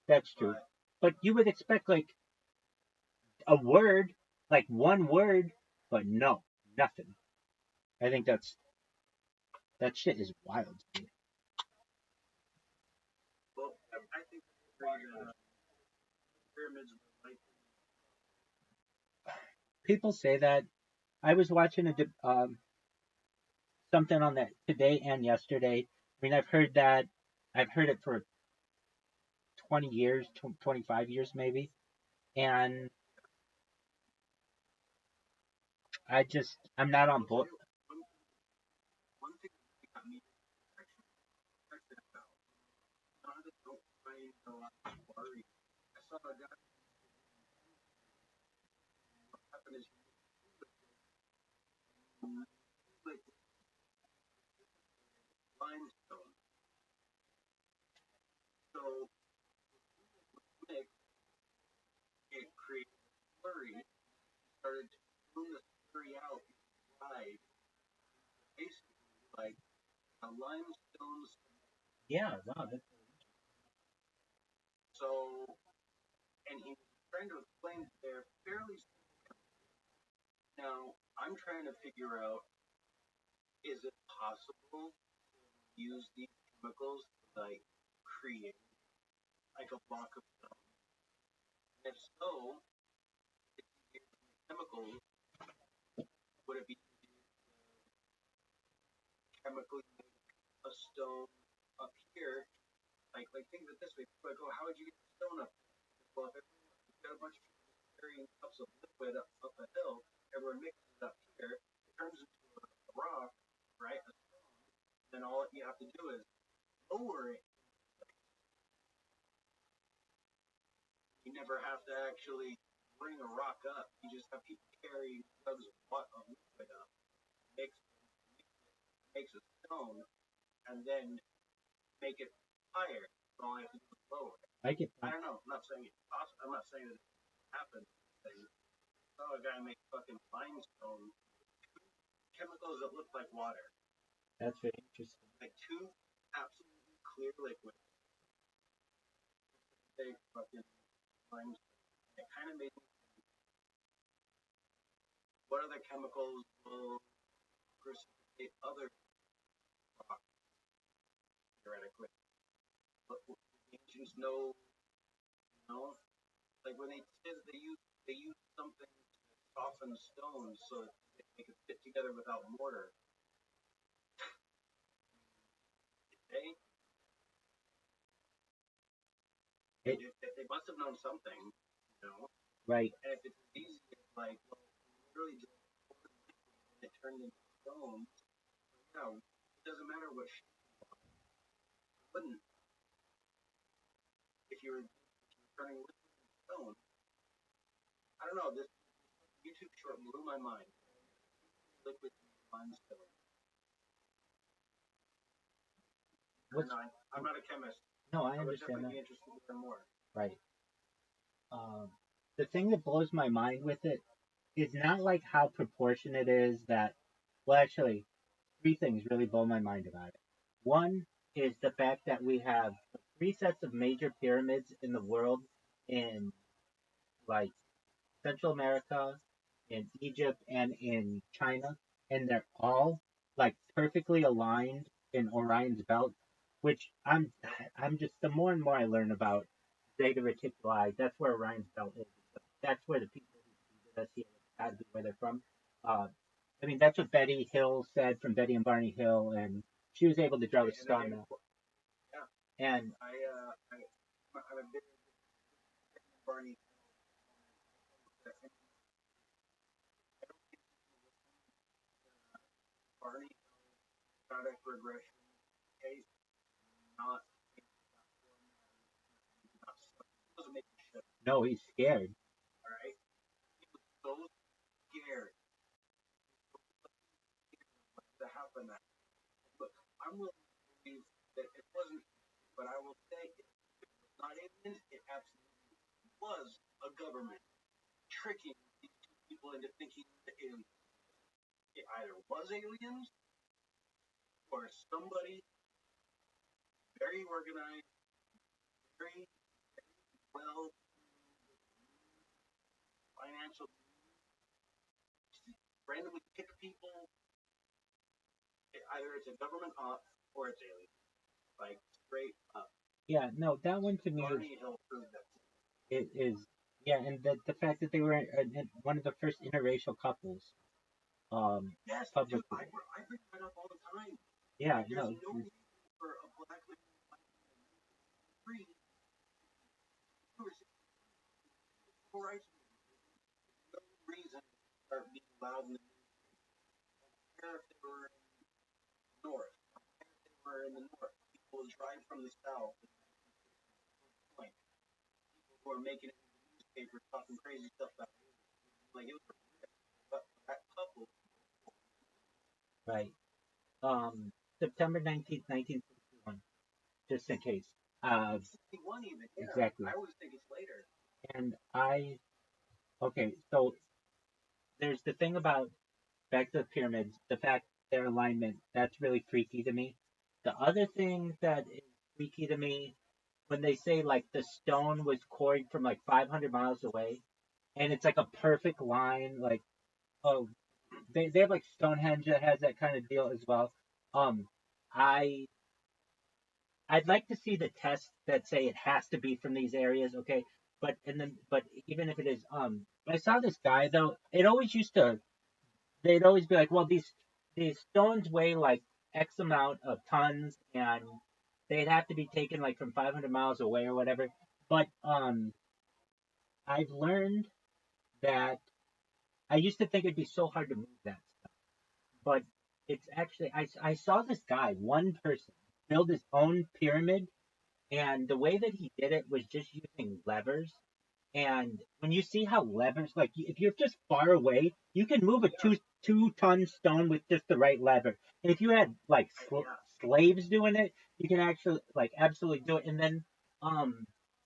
That's true. But you would expect like a word, like one word, but no, nothing. I think that shit is wild to me. well, I think the pyramids were like People say that. I was watching something on that today and yesterday. I mean, I've heard that. I've heard it for 20 years, 25 years maybe. And I'm not on board. One thing that got me actually affected about not that don't find a lot of worry. I saw a guy what happened is like limestone. So mix it created slurry, started to bloom the slurry out inside, basically like a limestone. Yeah, wow. So and he was trying to explain that they're fairly now I'm trying to figure out is it possible to use these chemicals to like create like a block of stone? And if so, if you use chemicals, would it be chemically make a stone up here? Like think of it this way. People like, oh, how would you get the stone up? Well, if you've got a bunch of people carrying cups of liquid up a hill, everyone mixes it up here, it turns into a rock, right? A stone. Then all you have to do is lower it. You never have to actually bring a rock up. You just have people carry jugs of liquid up, mix makes a stone, and then make it higher. So all you have to do is lower it. I don't know. I'm not saying it's possible. I'm not saying that it happens. I saw a guy make fucking limestone chemicals that look like water. That's very interesting. Like two absolutely clear liquids. They fucking limestone. It kind of made me think, what other chemicals will precipitate other rocks, theoretically? But the ancients know, like when they said they use something to soften stones so that they could fit together without mortar. They must have known something, Right. And if it's easy, it's like, well, literally just and it turned into stone. It doesn't matter what shape you want. It wouldn't if you were turning liquid into stone. I don't know. This YouTube short blew my mind. Liquid limestone. I'm not a chemist. No, I I would understand definitely that. be interested to learn more. Right. The thing that blows my mind with it is not like how proportionate it is that, well, actually, three things really blow my mind about it. One is the fact that we have three sets of major pyramids in the world in like Central America, in Egypt, and in China, and they're all like perfectly aligned in Orion's belt. Which I'm just the more and more I learn about Zeta Reticuli, that's where Orion's belt is. That's where the people who do this here had to be where they're from. Uh, I mean, that's what Betty Hill said from Betty and Barney Hill, and she was able to draw the star map. Yeah. And I'm a big Barney. Barney product regression case, not doesn't make shit. no, he's scared. All right, he was so scared to happen that. Look, I'm willing to believe that it wasn't, but I will say it was not aliens. It absolutely was a government tricking these two people into thinking that aliens. It either was aliens or somebody very organized, very well financial randomly pick people. Either it's a government op or it's alien. Like straight up. Yeah, no, that one to me Barney Hill proved that. is yeah, and the fact that they were one of the first interracial couples. Yes, dude, publicly. I bring that up all the time. Yeah, Like, there's no, no reason for a black man free civil rights movement. No reason to start being loud in the care if they were in the north. If they were in the north, people would drive from the south. Like people who are making it in the newspapers talking crazy stuff about it. Like it was but that couple. right. Um, September 19th, 1961, just in case. Uh, 61 even, yeah. exactly. I always think it's later. And okay, so there's the thing about back to the pyramids, the fact their alignment, that's really freaky to me. The other thing that is freaky to me when they say like the stone was quarried from like 500 miles away, and it's like a perfect line, like oh, they have like Stonehenge that has that kind of deal as well. Um, I I'd like to see the tests that say it has to be from these areas, okay? But even if it is, I saw this guy though. It always used to. They'd always be like, well, these stones weigh like X amount of tons, and they'd have to be taken like from 500 miles away or whatever. But I've learned that I used to think it'd be so hard to move that stuff, but it's actually I saw this guy, one person, build his own pyramid. And the way that he did it was just using levers. And when you see how levers, like if you're just far away, you can move a two ton stone with just the right lever. And if you had like slaves doing it, you can actually like absolutely do it. And then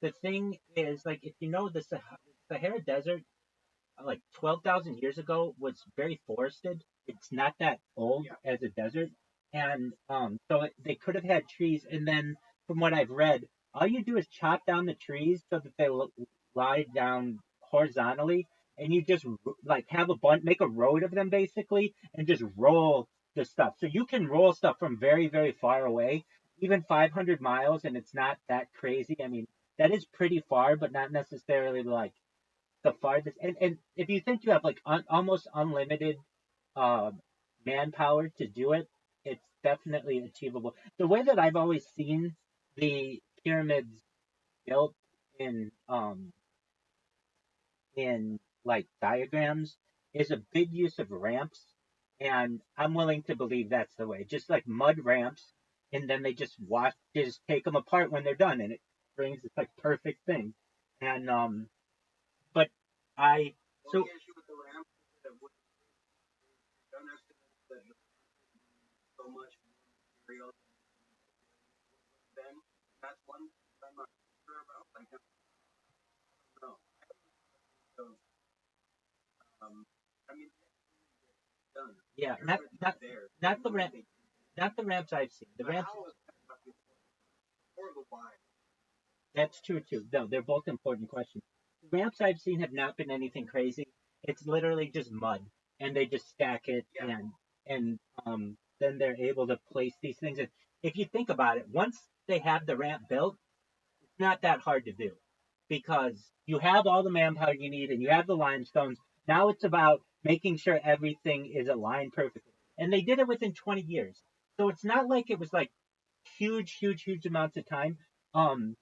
the thing is like if you know the Sahara Desert like 12,000 years ago was very forested. It's not that old as a desert. And they could have had trees. And then from what I've read, all you do is chop down the trees so that they lie down horizontally. And you just like have a bunch, make a road of them basically, and just roll the stuff. So you can roll stuff from very, very far away, even 500 miles, and it's not that crazy. I mean, that is pretty far, but not necessarily like the farthest. And if you think you have like almost unlimited uh, manpower to do it, it's definitely achievable. The way that I've always seen the pyramids built in in like diagrams is a big use of ramps, and I'm willing to believe that's the way. Just like mud ramps, and then they just take them apart when they're done, and it brings this like perfect thing. And but I so The issue with the ramp is that don't estimate that so much material then that's one I'm not sure about. Like no. So I mean done. yeah, not the ramp, not the ramps I've seen. The ramps How is or the why? that's true too. No, they're both important questions. The ramps I've seen have not been anything crazy. It's literally just mud, and they just stack it, and then they're able to place these things. And if you think about it, once they have the ramp built, it's not that hard to do because you have all the manpower you need and you have the limestones. Now it's about making sure everything is aligned perfectly. And they did it within 20 years. So it's not like it was like huge, huge, huge amounts of time. Um,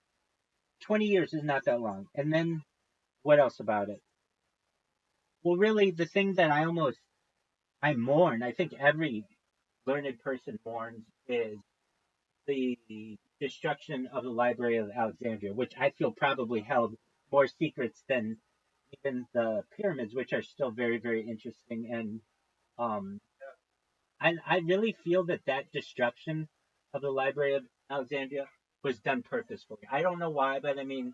20 years is not that long. And then what else about it? Well, really, the thing that I mourn, I think every learned person mourns, is the destruction of the Library of Alexandria, which I feel probably held more secrets than even the pyramids, which are still very, very interesting. And um, I really feel that that destruction of the Library of Alexandria was done purposefully. I don't know why, but I mean,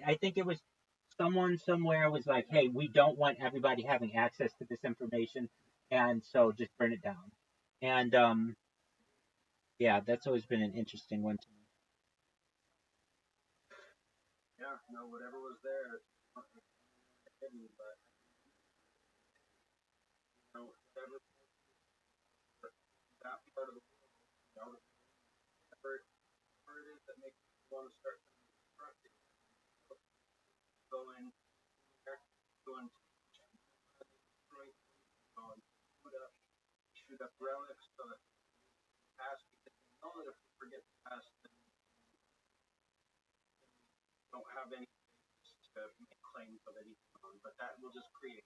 I think it was someone somewhere was like, hey, we don't want everybody having access to this information, and so just burn it down. And yeah, that's always been an interesting one to me. Yeah, no, whatever was there, hidden, but you know, whatever that part of the world, you know, whatever it is that makes you want to start going there, going kept relics of the past because they know that if we forget the past, then we don't have any basis to make claims of it even on. But that will just create.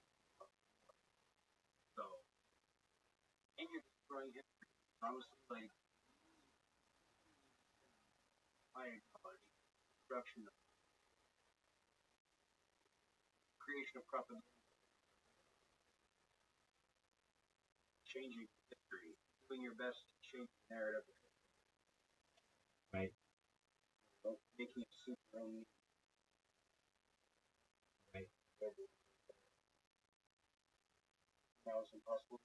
So, and you're destroying history. Honestly, like, I acknowledge destruction of creation of propaganda, changing history, doing your best to change the narrative, Right. making it suit your own needs. Right. Now it's impossible.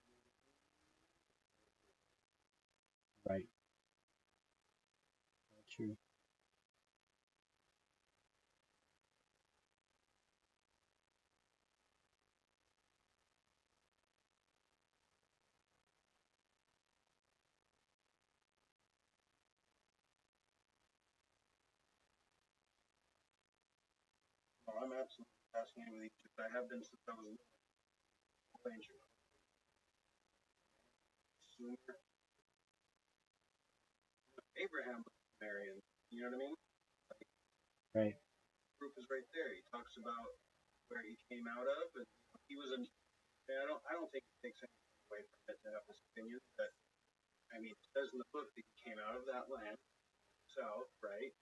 Right. True. No, I'm absolutely fascinated with Egypt. I have been since I was a little ancient. Sooner, Abraham was Sumerian. You know what I mean? Like, Right. proof is right there. He talks about where he came out of, and he was in. I don't think it takes anything away from it to have this opinion, but I mean, it says in the book that he came out of that land, south, right?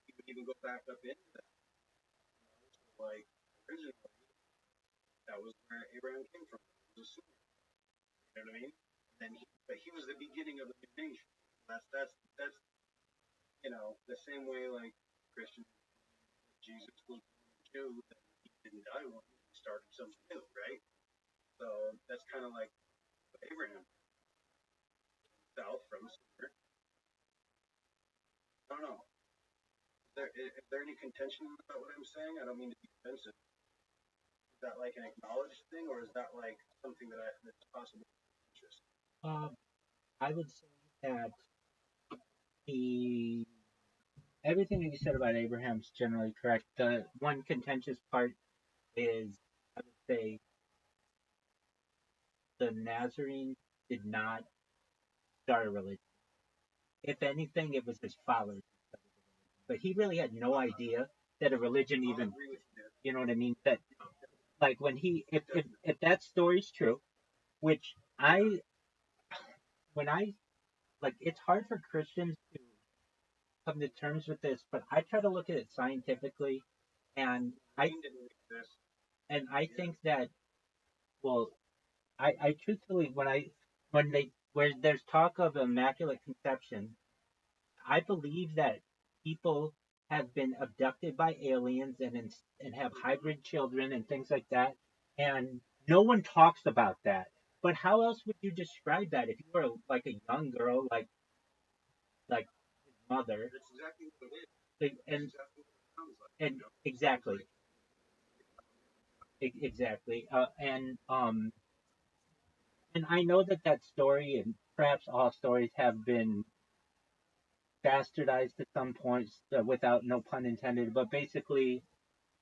He would even go back up into that. So, like, originally, that was where Abraham came from. It was a Sumer. You know what I mean? Then but he was the beginning of the new nation. That's the same way like Christians, Jesus was a Jew, that he didn't die one, he started something new, right? So that's kind of like Abraham, south from Sumer. I don't know. Is there any contention about what I'm saying? I don't mean to be offensive. Is that like an acknowledged thing, or is that like something that's possible interest? Um, I would say that the everything that you said about Abraham's generally correct. The one contentious part is, I would say, the Nazarene did not start a religion. If anything, it was his followers. But he really had no idea that a religion I'll even, agree with you there. you know what I mean? That like when he, if that story's true, which when I like, it's hard for Christians to come to terms with this, but I try to look at it scientifically, and I Didn't exist. think that, well, I truthfully, where there's talk of immaculate conception, I believe that people have been abducted by aliens and have hybrid children and things like that, and no one talks about that. But how else would you describe that if you were like a young girl, like his mother, That's exactly what it is. and That's exactly what it sounds like. and exactly, exactly, and I know that that story and perhaps all stories have been bastardized at some points, without no pun intended, but basically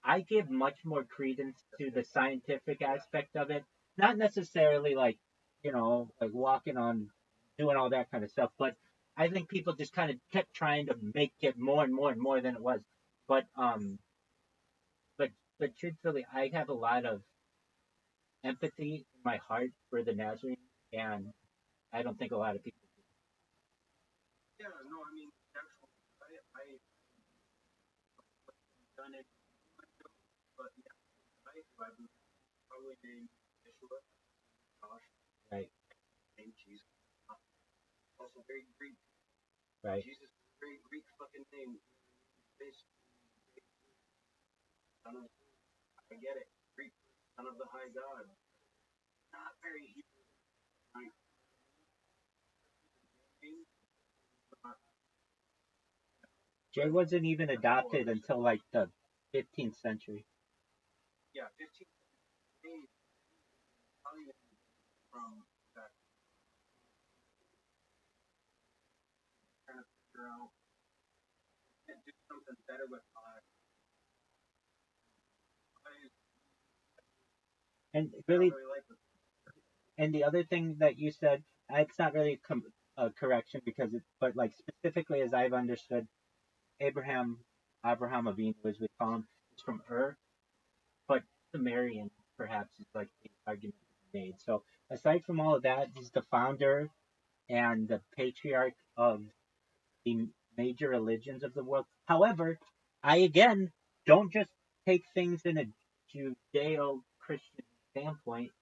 I give much more credence to the scientific aspect of it, not necessarily like, like walking on, doing all that kind of stuff, but I think people just kind of kept trying to make it more and more and more than it was. But but truthfully, I have a lot of empathy in my heart for the Nazarene, and I don't think a lot of people do. Yeah, no, I mean, actually, I done it, but yeah, I believe probably named Yeshua, Josh, Right, named Jesus. Also very Greek. right. Jesus is a very Greek fucking name. Basically, son of, I get it, Greek, son of the high God. Not very Hebrew. Right? Not Jay wasn't even adopted close. until like the 15th century. Yeah, 15 days. Probably from that, trying to figure out, can't do something better with my eyes. And I don't really, really like the and the other thing that you said it's not really a correction because but like specifically as I've understood, Abraham, Abraham Avinu, as we call him, is from Ur, but Sumerian perhaps is like the argument made. So aside from all of that, he's the founder and the patriarch of the major religions of the world. However, I again don't just take things in a Judeo-Christian standpoint.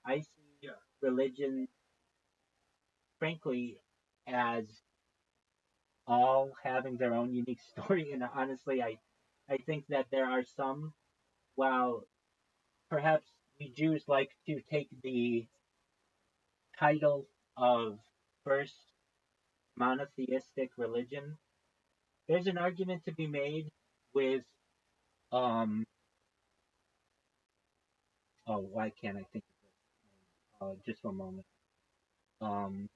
I see religion, frankly, as all having their own unique story. And honestly, I think that there are some, while perhaps we Jews like to take the title of first monotheistic religion, there's an argument to be made with, um, oh, why can't I think of it? Just one moment. Um,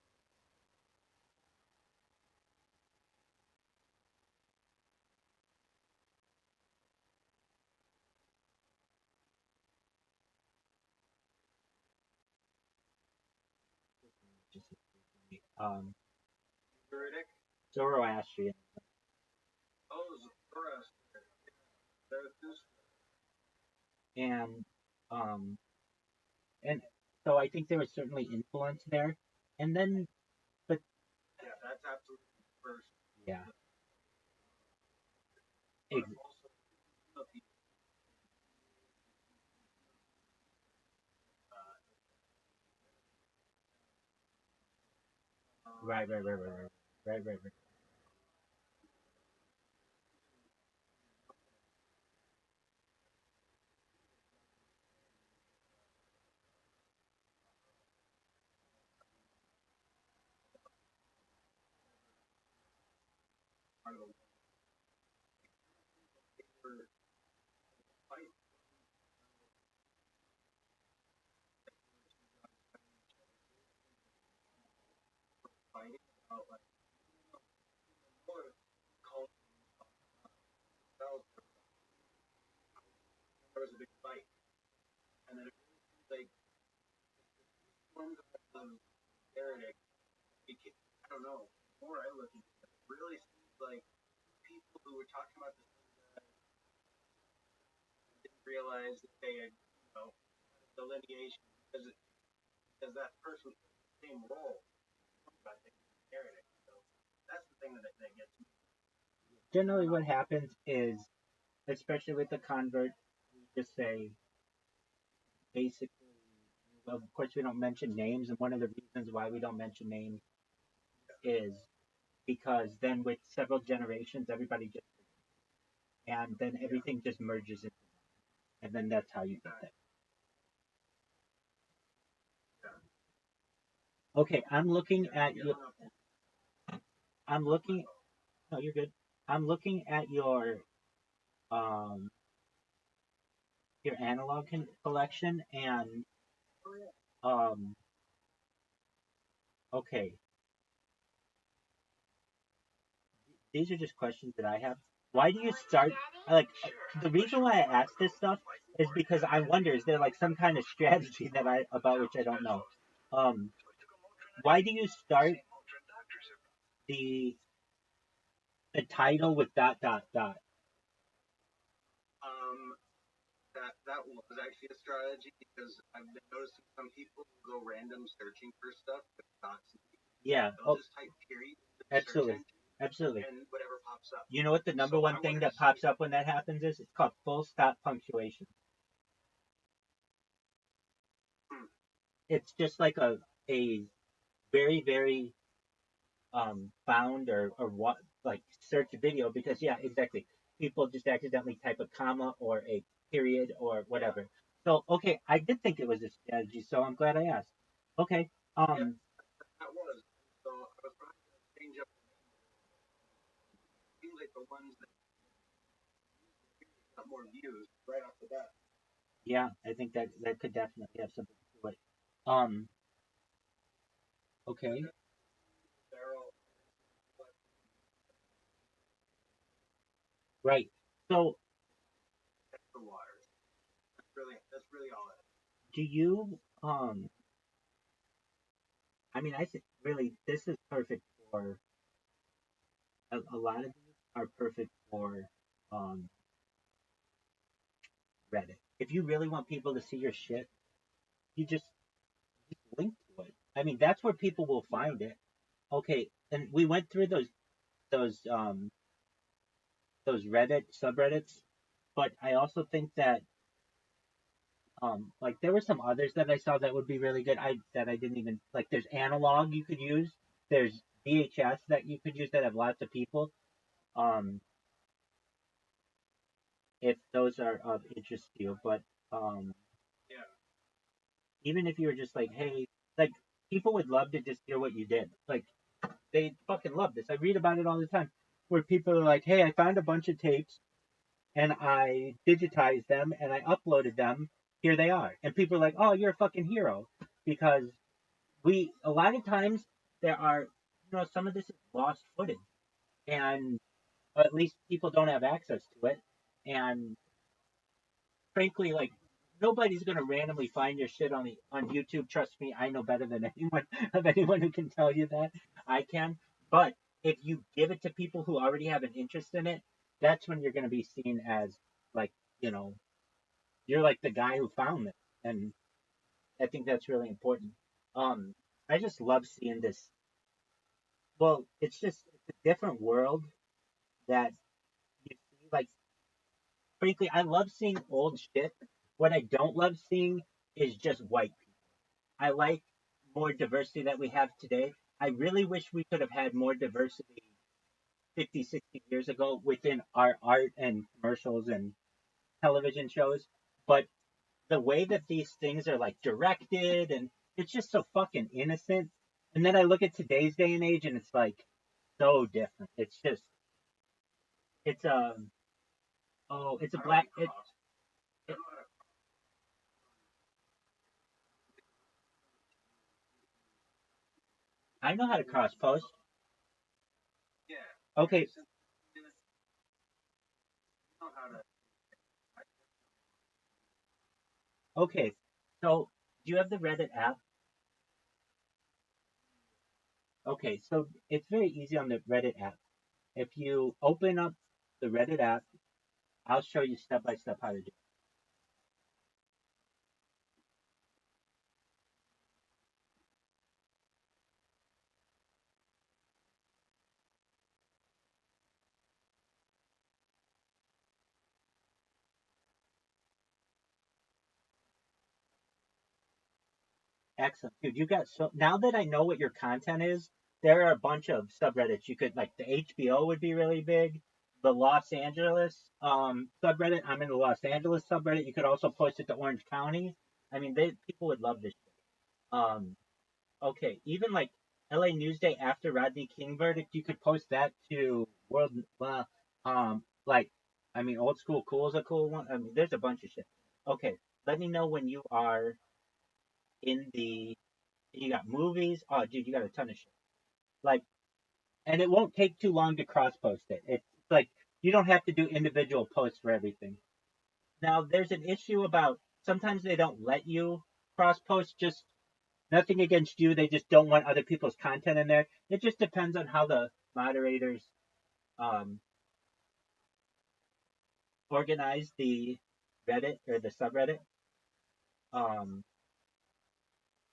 just, um, Zoroastrian. Oh, Zoroaster. Zarathustra. And, um, and so I think there was certainly influence there. And then, but Yeah, that's absolutely first. yeah, But also, right. part of the were fight, fighting about like more called there was a big fight, and then it was like forms of heretic. I don't know. The more I look into it, it really seems like people who were talking about this didn't realize that they had, delineation because that person played the same role about the heretic. So that's the thing that gets me. Generally, what happens is, especially with the convert, we just say basically, well, of course, we don't mention names, and one of the reasons why we don't mention names is because then with several generations, everybody just, and then everything just merges in, and then that's how you get that. Okay, I'm looking at your, I'm looking, no, you're good. I'm looking at um, your analog collection, and, um, okay, these are just questions that I have. Why do you start like the reason why I ask this stuff is because I wonder is there like some kind of strategy that I about which I don't know. Um, why do you start the the title with dot dot dot? Um, that was actually a strategy because I've been noticing some people go random searching for stuff with dots. Yeah. They'll just type period in the search Absolutely. engine Absolutely. and whatever pops up. You know what the number one thing that pops up when that happens is? It's called full stop punctuation. It's just like a very found or what like search video because yeah exactly people just accidentally type a comma or a period or whatever. So okay, I did think it was a strategy, so I'm glad I asked. Okay. Yeah, that was. So I was trying to change up. Seems like the ones that got more views right off the bat. Yeah, I think that that could definitely have something to it. Um. Okay. Barrel. Right. So That's the water. That's really all it is. do you I mean, I think really this is perfect for a lot of these are perfect for um, Reddit. If you really want people to see your shit, you just link to it. I mean, that's where people will find it. Okay, and we went through those um those Reddit subreddits, but I also think that like there were some others that I saw that would be really good. I didn't even like. There's analog you could use. There's VHS that you could use that have lots of people. Um, if those are of interest to you, but um, Yeah. even if you were just like, hey, like people would love to just hear what you did. Like they fucking love this. I read about it all the time, where people are like, hey, I found a bunch of tapes and I digitized them and I uploaded them. Here they are, and people are like, oh, you're a fucking hero because we a lot of times there are some of this is lost footage and at least people don't have access to it and frankly like nobody's going to randomly find your shit on YouTube. Trust me, I know better than anyone of anyone who can tell you that. I can. But if you give it to people who already have an interest in it, that's when you're going to be seen as like you know you're like the guy who found it. And I think that's really important. um I just love seeing this. Well, it's a different world that you see. Like, frankly, I love seeing old shit. What I don't love seeing is just white people. I like more diversity that we have today. I really wish we could have had more diversity 50, 60 years ago within our art and commercials and television shows. But the way that these things are like directed and it's just so fucking innocent. And then I look at today's day and age and it's like so different. It's oh, it's a black. It, I know how to cross post. Yeah. Okay, Since you know how to. okay. So, do you have the Reddit app? Okay, so it's very easy on the Reddit app. If you open up the Reddit app, I'll show you step by step how to do it. Excellent, dude. You got so now that I know what your content is, there are a bunch of subreddits you could like. The HBO would be really big. The Los Angeles subreddit. I'm in the Los Angeles subreddit. You could also post it to Orange County. I mean, they people would love this shit. Um, Okay, even like LA Newsday after Rodney King verdict, you could post that to World. Well, like, I mean, Old School Cool is a cool one. I mean, there's a bunch of shit. Okay, let me know when you are in the. You got movies. Oh, dude, you got a ton of shit. Like, and it won't take too long to cross post it. It's like you don't have to do individual posts for everything. Now, there's an issue about sometimes they don't let you cross post. Just nothing against you. They just don't want other people's content in there. It just depends on how the moderators um, organize the Reddit or the subreddit. Um,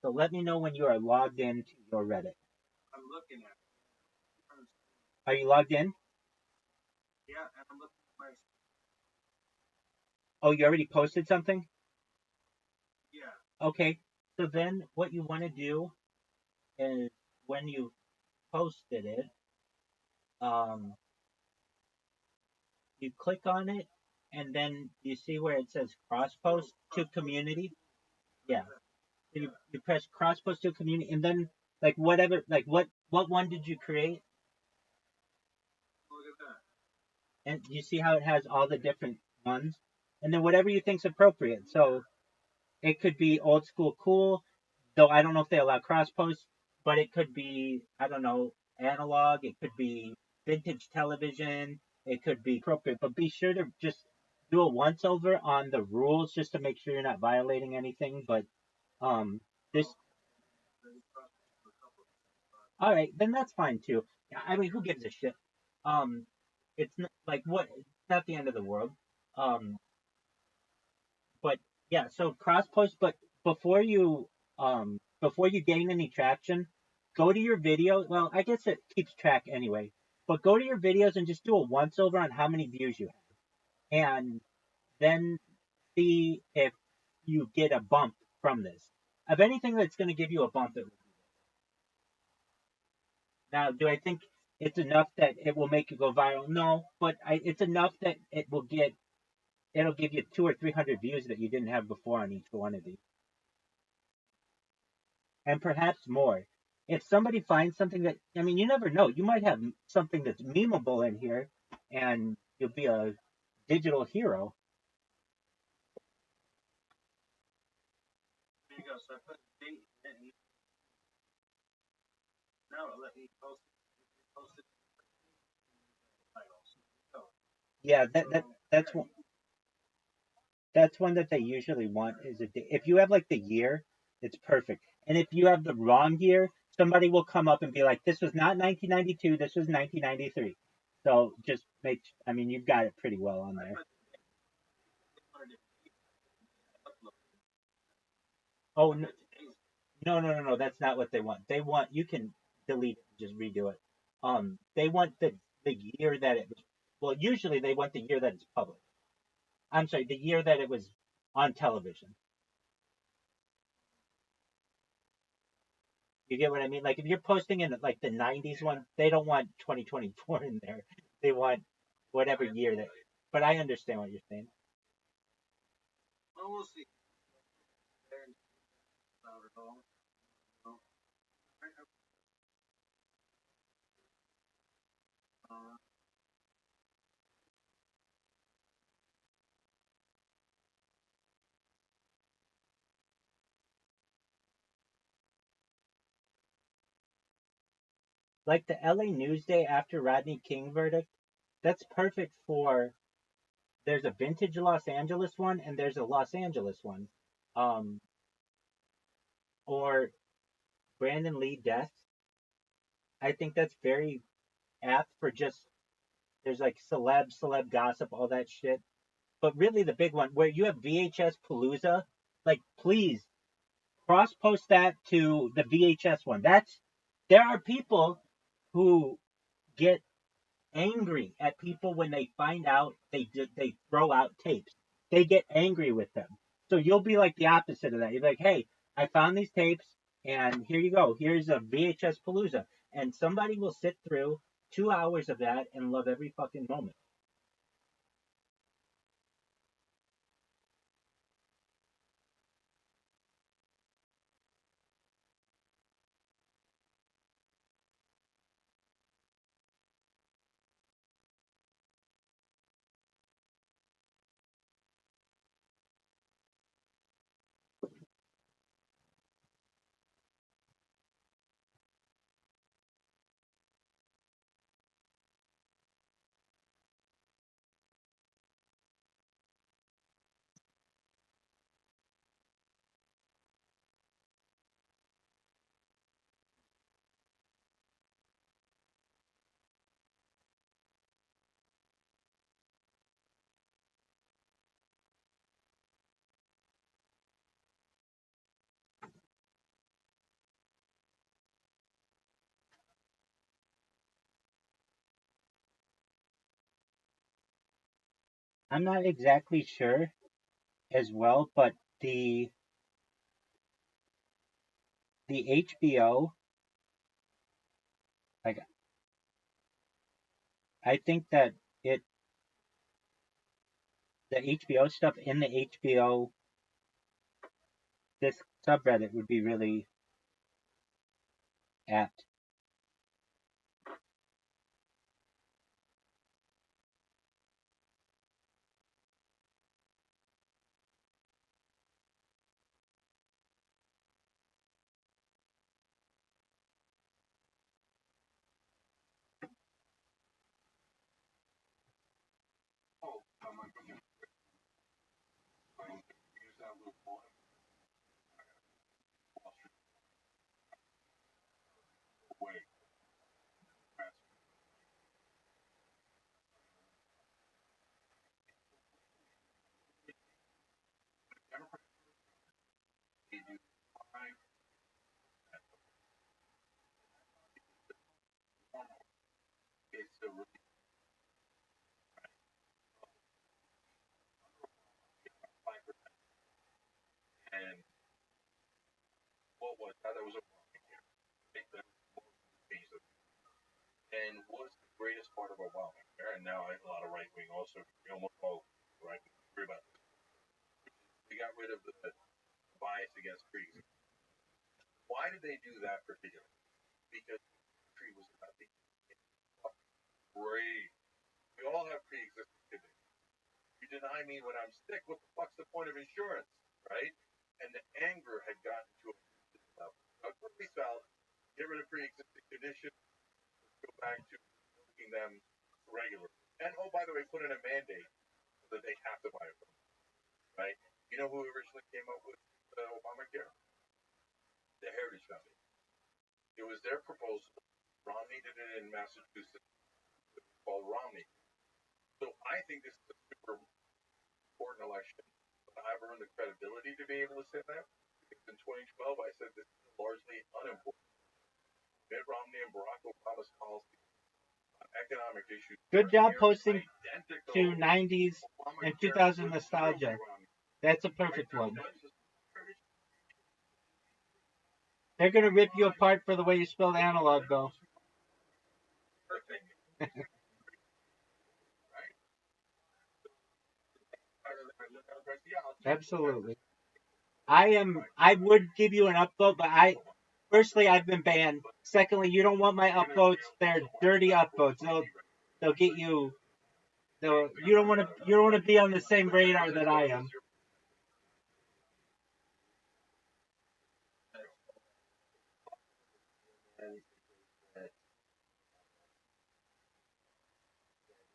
so let me know when you are logged into your Reddit. I'm looking at. Are you logged in? Yeah, and I'm looking at my. Oh, you already posted something? Yeah. Okay. So then what you want to do is when you posted it, um, you click on it and then you see where it says cross post to community. Yeah. You press cross post to community and then like whatever like what one did you create Look at that. and you see how it has all the different ones and then whatever you think's appropriate. So it could be old school cool, though I don't know if they allow cross posts, but it could be I don't know analog. It could be vintage television. It could be appropriate, but be sure to just do a once over on the rules just to make sure you're not violating anything. But um, this All right, then that's fine too. I mean, who gives a shit? Um, it's not like what. It's not the end of the world. Um, but yeah, so cross post. But before you gain any traction, go to your video. Well, I guess it keeps track anyway. But go to your videos and just do a once over on how many views you have, and then see if you get a bump from this. Of anything that's going to give you a bump, it will. Now, do I think it's enough that it will make you go viral? No, but it's enough that it'll give you 200 or 300 views that you didn't have before on each one of these, and perhaps more. If somebody finds something that, I mean, you never know. You might have something that's memeable in here, and you'll be a digital hero. There you go. So I put the date and now it'll let me post it titles. So, Yeah, that's one. That's one that they usually want is if you have like the year, it's perfect. And if you have the wrong year, somebody will come up and be like, "This was not 1992. This was 1993." So just make. I mean, you've got it pretty well on I there. put upload Oh no, days. no. That's not what they want. They want you can delete it, just redo it. They want the year that it was. Well, usually they want the year that it's public. I'm sorry, the year that it was on television. You get what I mean? Like if you're posting in like the '90s one, they don't want 2024 in there. They want whatever year that. But I understand what you're saying. Well, we'll see. There about it all. So, uh, Like the LA Newsday after Rodney King verdict, that's perfect for. There's a vintage Los Angeles one and there's a Los Angeles one, um, or Brandon Lee death. I think that's very apt for just. There's like celeb gossip, all that shit. But really, the big one where you have VHS Palooza, like please cross post that to the VHS one. There are people who get angry at people when they find out they throw out tapes. They get angry with them. So you'll be like the opposite of that. You're like, hey, I found these tapes, and here you go. Here's a VHS Palooza, and somebody will sit through 2 hours of that and love every fucking moment. I'm not exactly sure as well, but the the HBO, like I think that it the HBO stuff in the HBO this subreddit would be really apt. oh, I'm going to use that little boy. they do five. It's a really five percent. And what was that? That was a and what's the greatest part of Obamacare? And now I have a lot of right wing also, almost all right agree about this. They got rid of the bias against pre. Why did they do that particularly? Because pre was about the great. We all have pre-existing conditions. You deny me when I'm sick. What the fuck's the point of insurance, right? And the anger had gotten to a level. Now, quickly felt, get rid of pre-existing conditions, go back to making them regular. And oh, by the way, put in a mandate so that they have to buy it, right? You know who originally came up with Obamacare? The Heritage Foundation. It was their proposal. Romney did it in Massachusetts. It's called Romney. So I think this is a super important election. I've earned the credibility to be able to say that. Because in 2012, I said this is largely unimportant. Mitt Romney and Barack Obama's policy on economic issues. Good job posting to 90s and 2000 nostalgia. That's a perfect one. They're going to rip you apart for the way you spelled analog, though. Absolutely. I would give you an upvote, but firstly, I've been banned. Secondly, you don't want my upvotes. They're dirty upvotes. They'll get you. You don't want to be on the same radar that I am.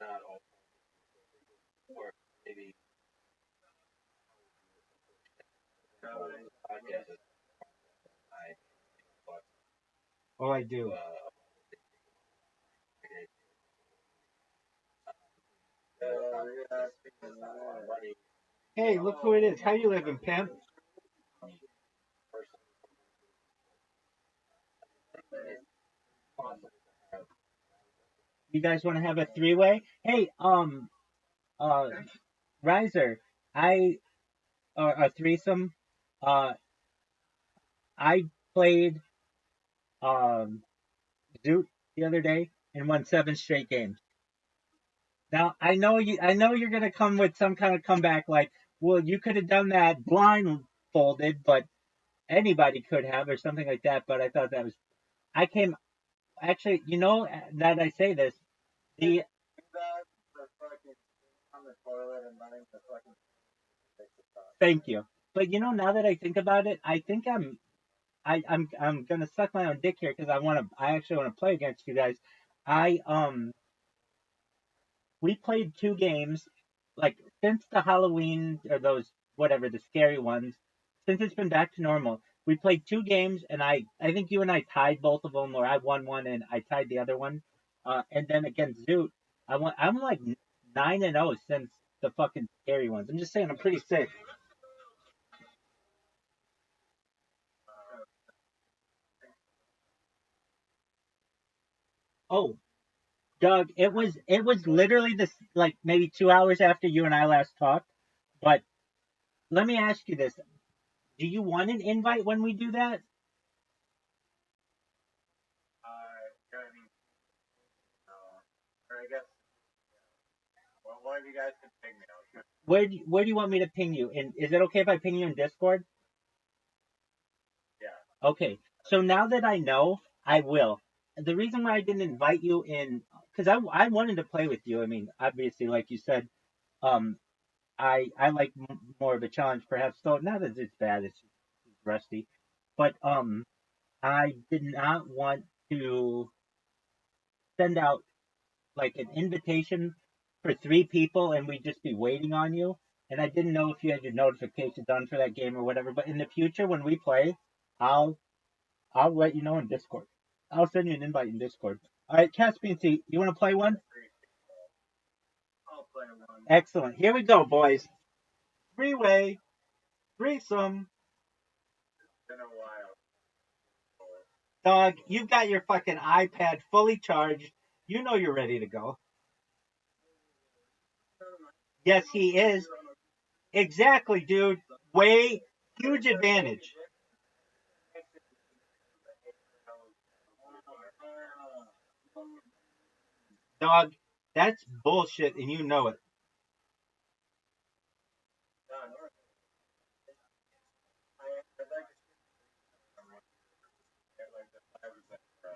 Not all, or maybe Oh, I do. Hey, look who it is. How you living, pimp? You guys want to have a three-way? Hey, Riser, a threesome. I played Zoot the other day and won 7 straight games. Now I know you're gonna come with some kind of comeback like, well, you could have done that blindfolded, but anybody could have or something like that. But I thought that was I came actually, that I say this, the thank you. But now that I think about it, I think I'm gonna suck my own dick here because I actually want to play against you guys. I we played 2 games, like since the Halloween or those whatever the scary ones, since it's been back to normal. We played 2 games, and I think you and I tied both of them, or I won one and I tied the other one. And then against Zoot, I'm like 9-0 since the fucking scary ones. I'm just saying I'm pretty sick. Oh, Doug, it was literally this like maybe 2 hours after you and I last talked. But let me ask you this: do you want an invite when we do that? One of you guys can ping me. Where do you want me to ping you? And is it okay if I ping you in Discord? Yeah. Okay. So now that I know, I will. The reason why I didn't invite you in, because I wanted to play with you. I mean, obviously, like you said, um, I like more of a challenge, perhaps. So not that it's bad, it's rusty, but I did not want to send out like an invitation for 3 people and we'd just be waiting on you. And I didn't know if you had your notifications on for that game or whatever. But in the future, when we play, I'll I'll let you know in Discord. I'll send you an invite in Discord. All right, Caspian Sea, you want to play one? I'll play one. Excellent. Here we go, boys. Three-way, threesome. Dog, you've got your fucking iPad fully charged. You know you're ready to go. Yes, he is. Exactly, dude. Way huge advantage. Dog, that's bullshit and you know it.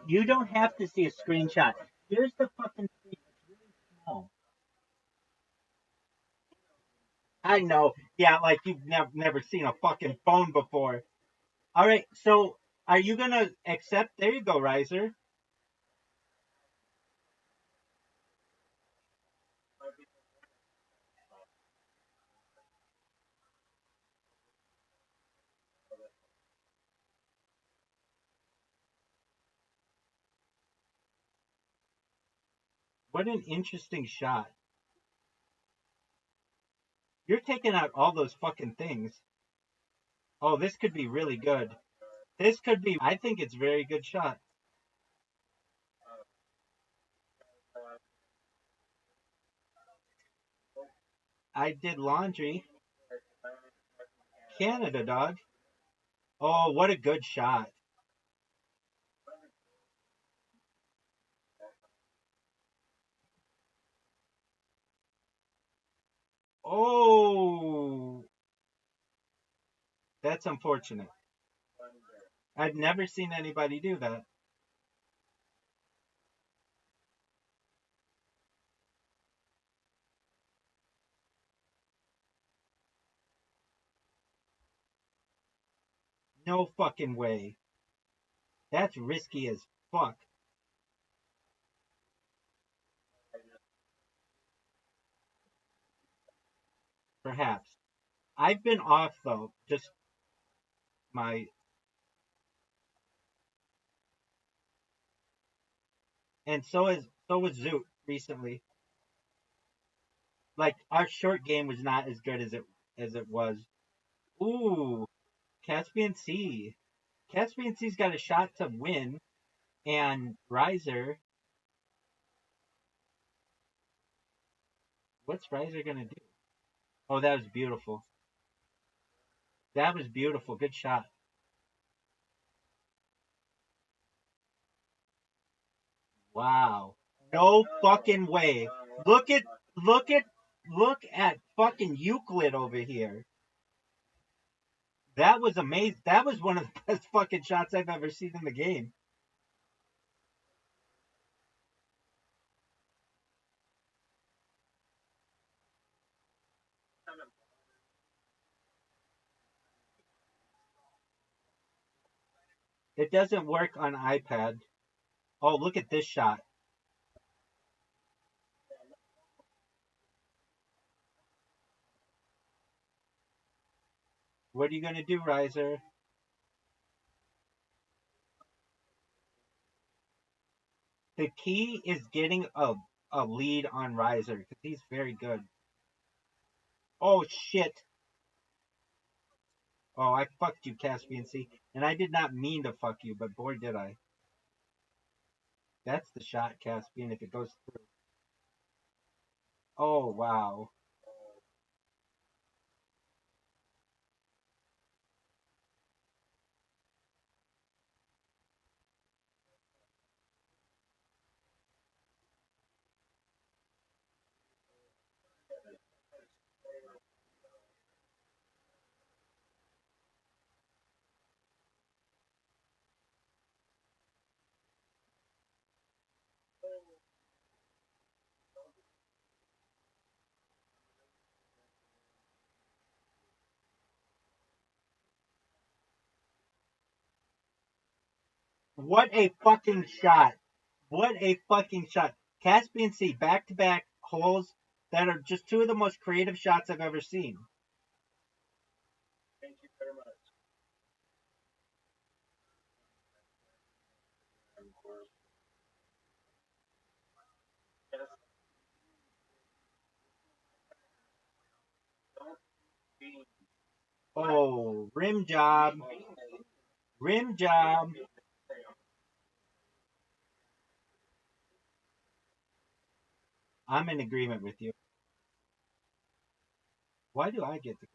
You don't have to see a screenshot. Here's the fucking screen. It's really small. I know. Yeah, like you've never seen a fucking phone before. All right, so are you gonna accept? There you go, Riser. What an interesting shot. You're taking out all those fucking things. Oh, this could be really good. This could be. I think it's a very good shot. I did laundry. Canada, dog. Oh, what a good shot. Oh, that's unfortunate. I've never seen anybody do that. No fucking way. That's risky as fuck. Perhaps. I've been off though. Just my and so was Zoot recently. Like our short game was not as good as it was. Ooh, Caspian Sea. Caspian Sea's got a shot to win, and Riser. What's Riser gonna do? Oh, that was beautiful. That was beautiful. Good shot. Wow. No fucking way. Look at look at look at fucking Euclid over here. That was amazing. That was one of the best fucking shots I've ever seen in the game. It doesn't work on iPad. Oh, look at this shot. What are you gonna do, Riser? The key is getting a lead on Riser because he's very good. Oh shit. Oh, I fucked you, Caspian Sea. And I did not mean to fuck you, but boy did I. That's the shot, Caspian, if it goes through. Oh wow. What a fucking shot. What a fucking shot. Caspian Sea back to back holes that are just two of the most creative shots I've ever seen. Oh, rim job. Rim job. I'm in agreement with you. Why do I get the?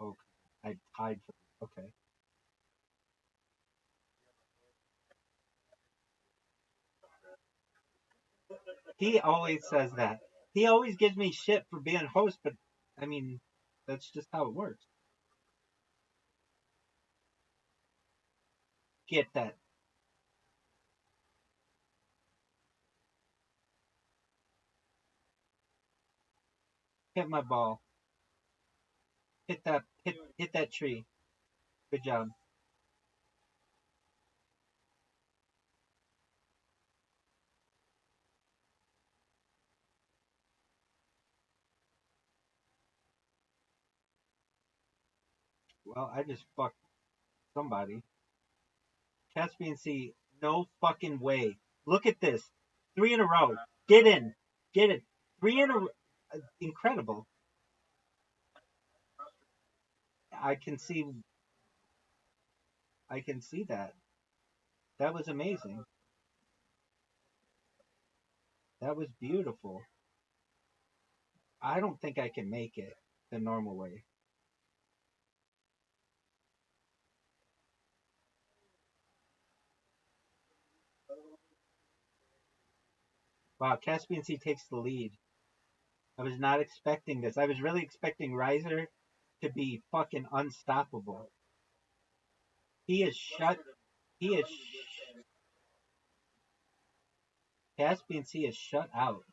Oh, I tied for. Okay. He always says that. He always gives me shit for being host, but I mean, that's just how it works. Get that. Hit my ball. Hit that. Hit that tree. Good job. Well, I just fucked somebody. Caspian Sea. No fucking way. Look at this. Three in a row. Get in. Get it. Three in a. Incredible. I can see. I can see that. That was amazing. That was beautiful. I don't think I can make it the normal way. Wow, Caspian Sea takes the lead. I was not expecting this. I was really expecting Riser to be fucking unstoppable. He is shut. He is. Caspian Sea is shut out.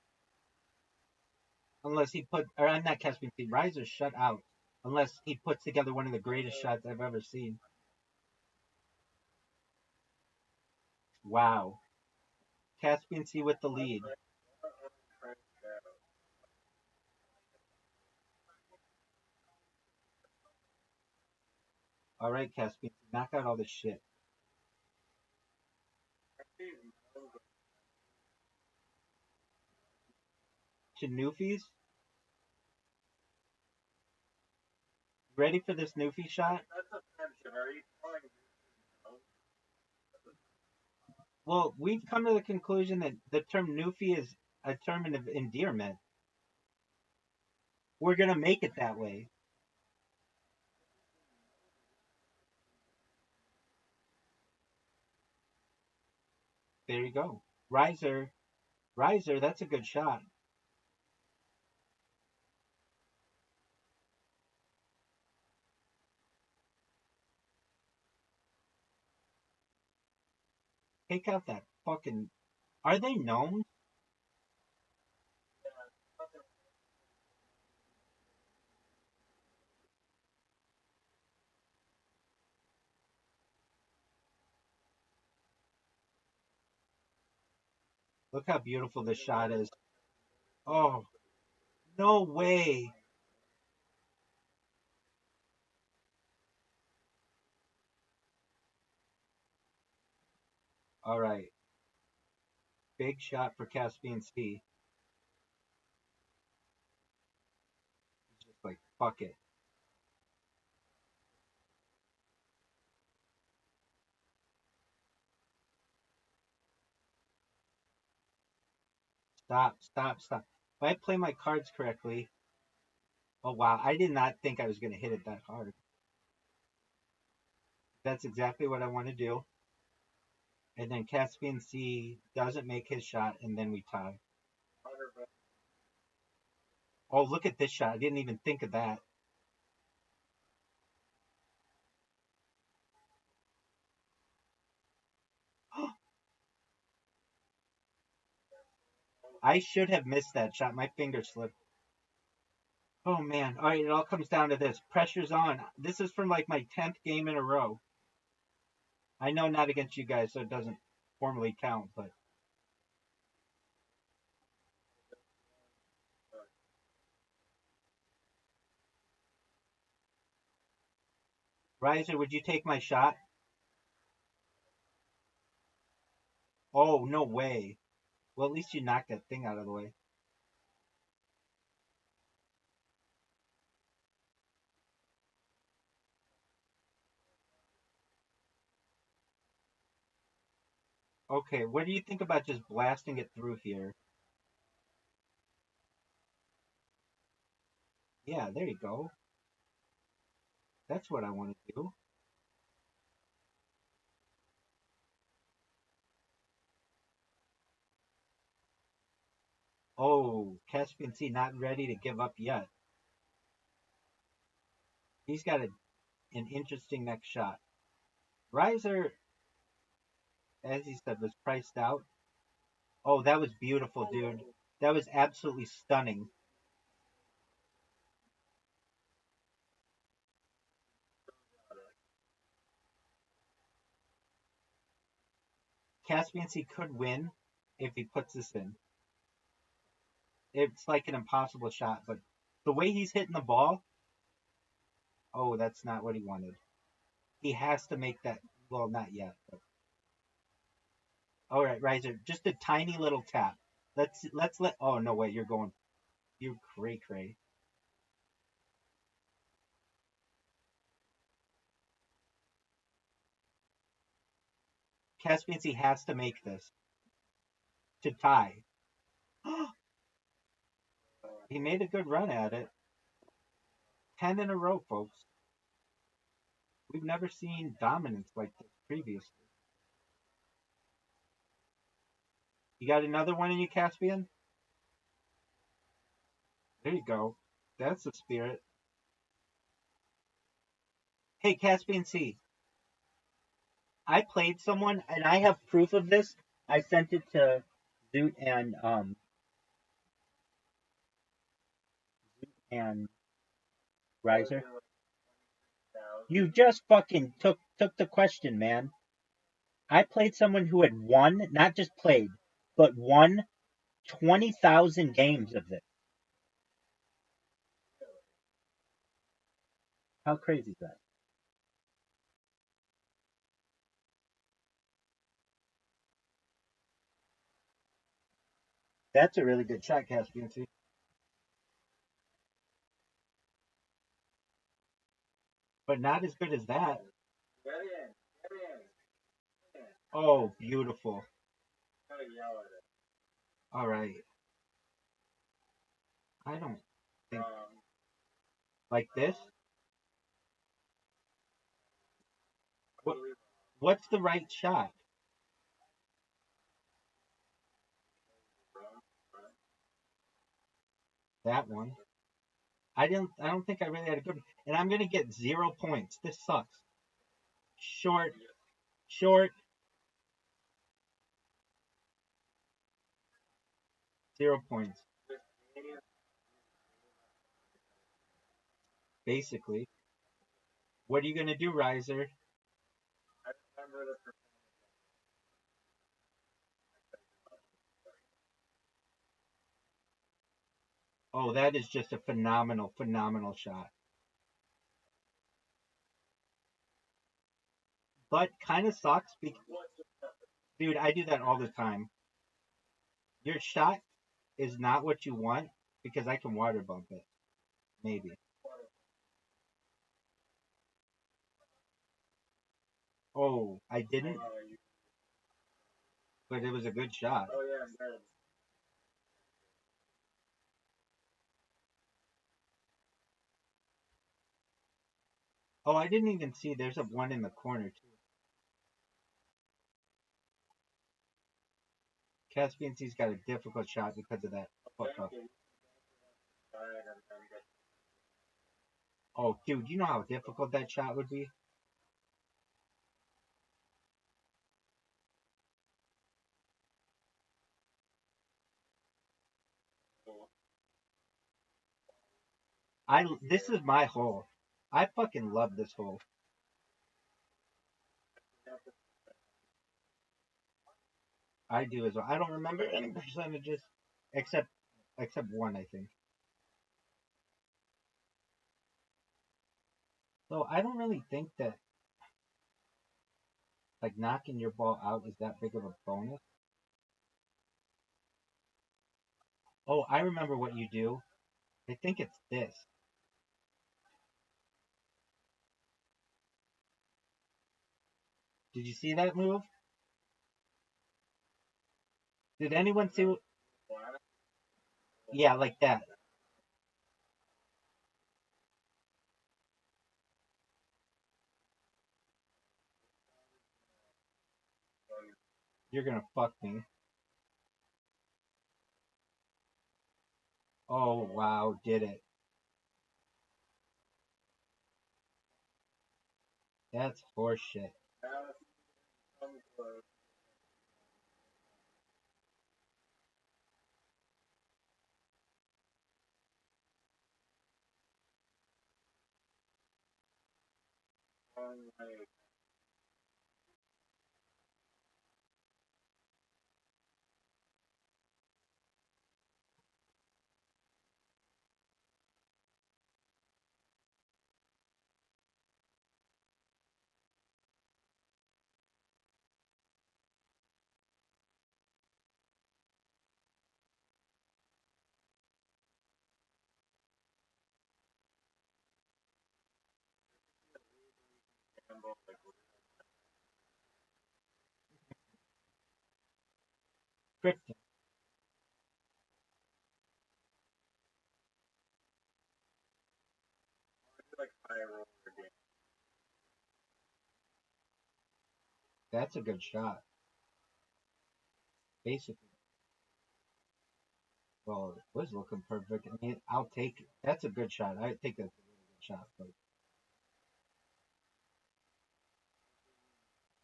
Unless he put. Or I'm not Caspian Sea. Riser's shut out. Unless he puts together one of the greatest shots I've ever seen. Wow. Caspian Sea with the lead. All right, Caspian Sea. Knock out all this shit. To Newfies. Ready for this Newfie shot? Well, we've come to the conclusion that the term Newfie is a term of endearment. We're gonna make it that way. There you go. Riser, Riser, that's a good shot. Take out that fucking. Are they gnomes? Look how beautiful this shot is. Oh, no way. All right. Big shot for Caspian Sea. Just like, fuck it. Stop, stop, stop. If I play my cards correctly. Oh, wow. I did not think I was going to hit it that hard. That's exactly what I want to do. And then Caspian Sea doesn't make his shot, and then we tie. Oh, look at this shot. I didn't even think of that. I should have missed that shot. My finger slipped. Oh man. All right, it all comes down to this. Pressure's on. This is from like my 10th game in a row. I know not against you guys, so it doesn't formally count, but Riser, would you take my shot? Oh, no way. Well, at least you knocked that thing out of the way. Okay, what do you think about just blasting it through here? Yeah, there you go. That's what I want to do. Oh, Caspian Sea not ready to give up yet. He's got an interesting next shot. Riser, as he said, was priced out. Oh, that was beautiful, dude. That was absolutely stunning. Caspian Sea could win if he puts this in. It's like an impossible shot, but the way he's hitting the ball, oh, that's not what he wanted. He has to make that. Well, not yet. But, all right, Riser, just a tiny little tap. Let's let. Oh no, wait, you're going. You cray cray. Caspian Sea has to make this to tie. He made a good run at it. 10 in a row, folks. We've never seen dominance like this previously. You got another one in you, Caspian? There you go. That's the spirit. Hey, Caspian Sea, I played someone, and I have proof of this. I sent it to Zoot and Riser. You just fucking took the question, man. I played someone who had won, not just played, but won 20,000 games of this. How crazy is that? That's a really good shot, Caspian Sea. But not as good as that. Oh, beautiful. All right. I don't think like this. What, what's the right shot? That one. I don't think I really had a good one. And I'm gonna get 0 points. This sucks. Short, short, 0 points. Basically. What are you gonna do, Riser? Oh, that is just a phenomenal, phenomenal shot. But kind of sucks because, dude, I do that all the time. Your shot is not what you want because I can water bump it. Maybe. Oh, I didn't, but it was a good shot. Oh, I didn't even see there's a one in the corner too. Caspian Sea's got a difficult shot because of that fuck up. Oh, dude, you know how difficult that shot would be? This is my hole. I fucking love this hole. I do as well. I don't remember any percentages except one, I think. So I don't really think that like knocking your ball out is that big of a bonus. Oh, I remember what you do. I think it's this. Did you see that move? Did anyone see? Yeah, like that. You're gonna fuck me. Oh wow, did it? That's horseshit. Kristen, that's a good shot. Basically, well, it was looking perfect. I mean, I'll take it. That's a good shot. I think that's a really good shot. But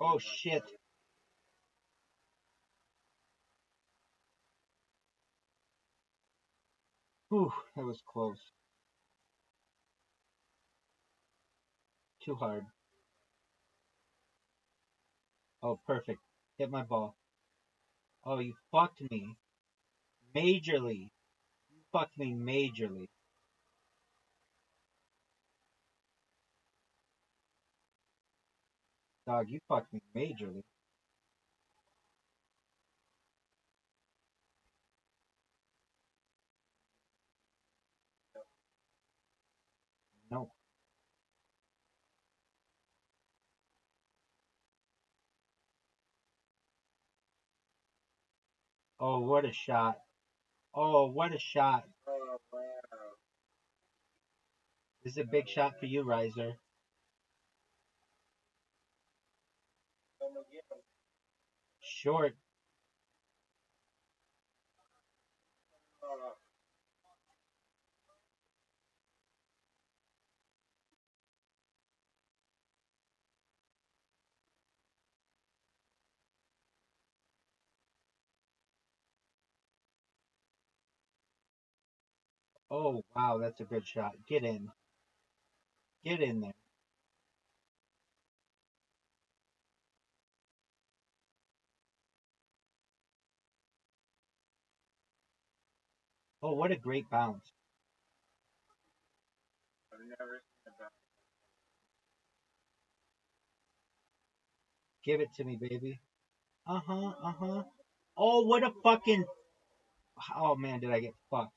oh shit. Whew, that was close. Too hard. Oh, perfect. Hit my ball. Oh, you fucked me. Majorly. You fucked me majorly. Dog, you fucked me majorly. No. Oh, what a shot. Oh, what a shot. This is a big shot for you, Riser. Short. Oh, wow, that's a good shot. Get in. Get in there. Oh, what a great bounce. Give it to me, baby. Uh huh, uh huh. Oh, what a fucking. Oh, man, did I get fucked.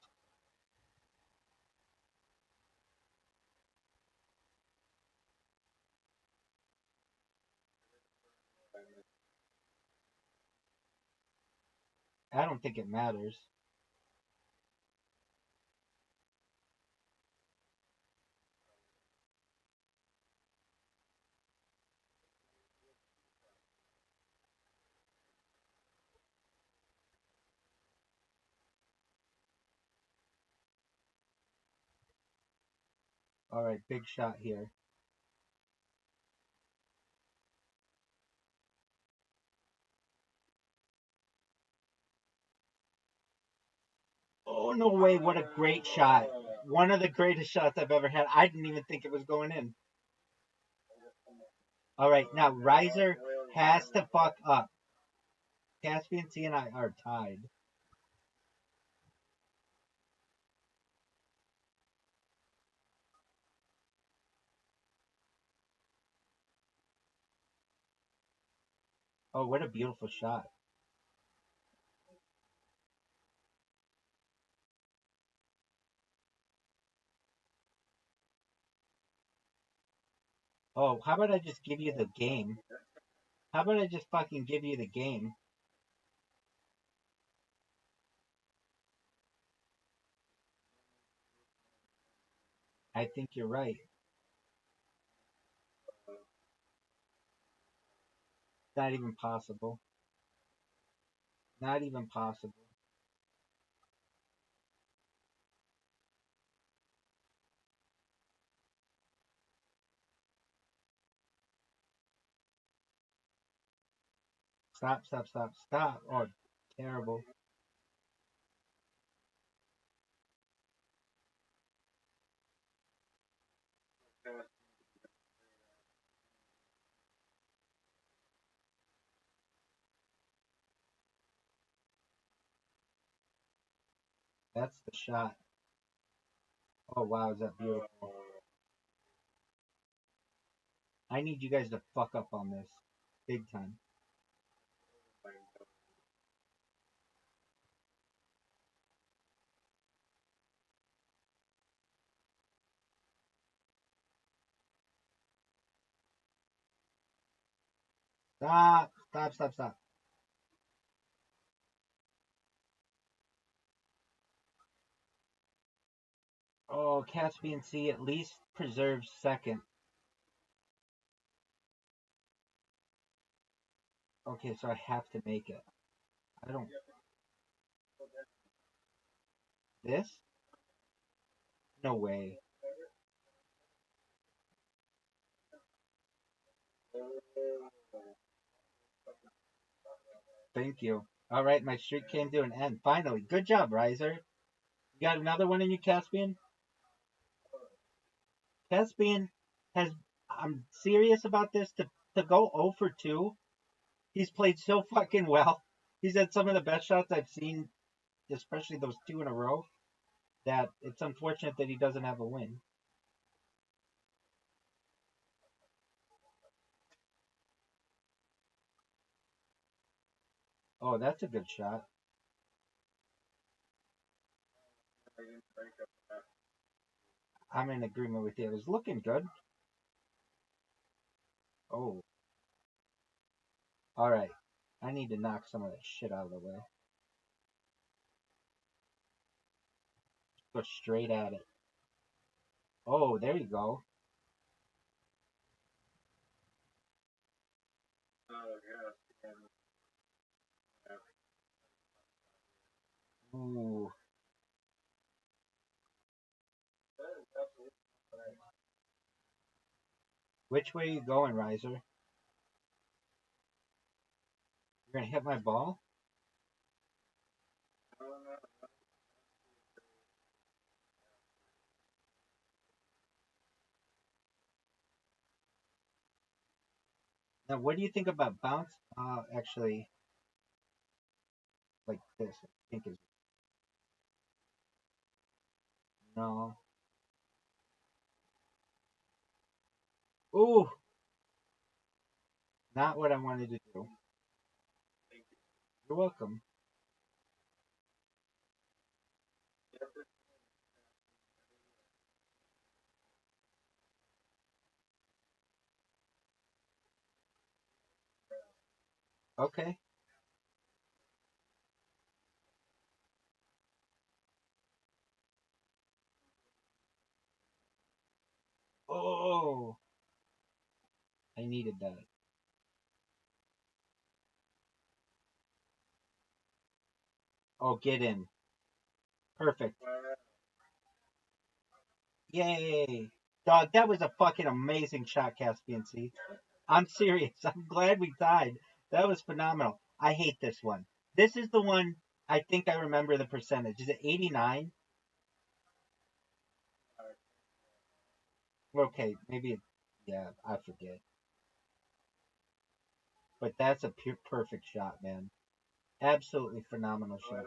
I don't think it matters. All right, big shot here. Oh, no way. What a great shot. One of the greatest shots I've ever had. I didn't even think it was going in. All right, now Riser has to fuck up. Caspian C and I are tied. Oh, what a beautiful shot. Oh, how about I just give you the game? How about I just fucking give you the game? I think you're right. Not even possible. Not even possible. Stop, stop, stop, stop. Oh, terrible. That's the shot. Oh, wow, is that beautiful? I need you guys to fuck up on this. Big time. Stop, stop, stop, stop. Oh, Caspian Sea at least preserves second. Okay, so I have to make it. I don't. This? No way. Thank you. All right, my streak came to an end. Finally. Good job, Riser. You got another one in you, Caspian? Caspian has. I'm serious about this. To go 0 for 2, he's played so fucking well. He's had some of the best shots I've seen, especially those two in a row, that it's unfortunate that he doesn't have a win. Oh, that's a good shot. I'm in agreement with you. It was looking good. Oh, all right. I need to knock some of that shit out of the way. Go straight at it. Oh, there you go. Ooh. Which way are you going, Riser? You're gonna hit my ball? Now, what do you think about bounce? Actually, like this. I think is no. Ooh, not what I wanted to do. You're welcome. Okay. Oh, I needed that. Oh, get in. Perfect. Yay. Dog, that was a fucking amazing shot, Caspian Sea. I'm serious. I'm glad we tied. That was phenomenal. I hate this one. This is the one I think I remember the percentage. Is it 89? Okay, maybe yeah, I forget. But that's a perfect shot, man. Absolutely phenomenal shot.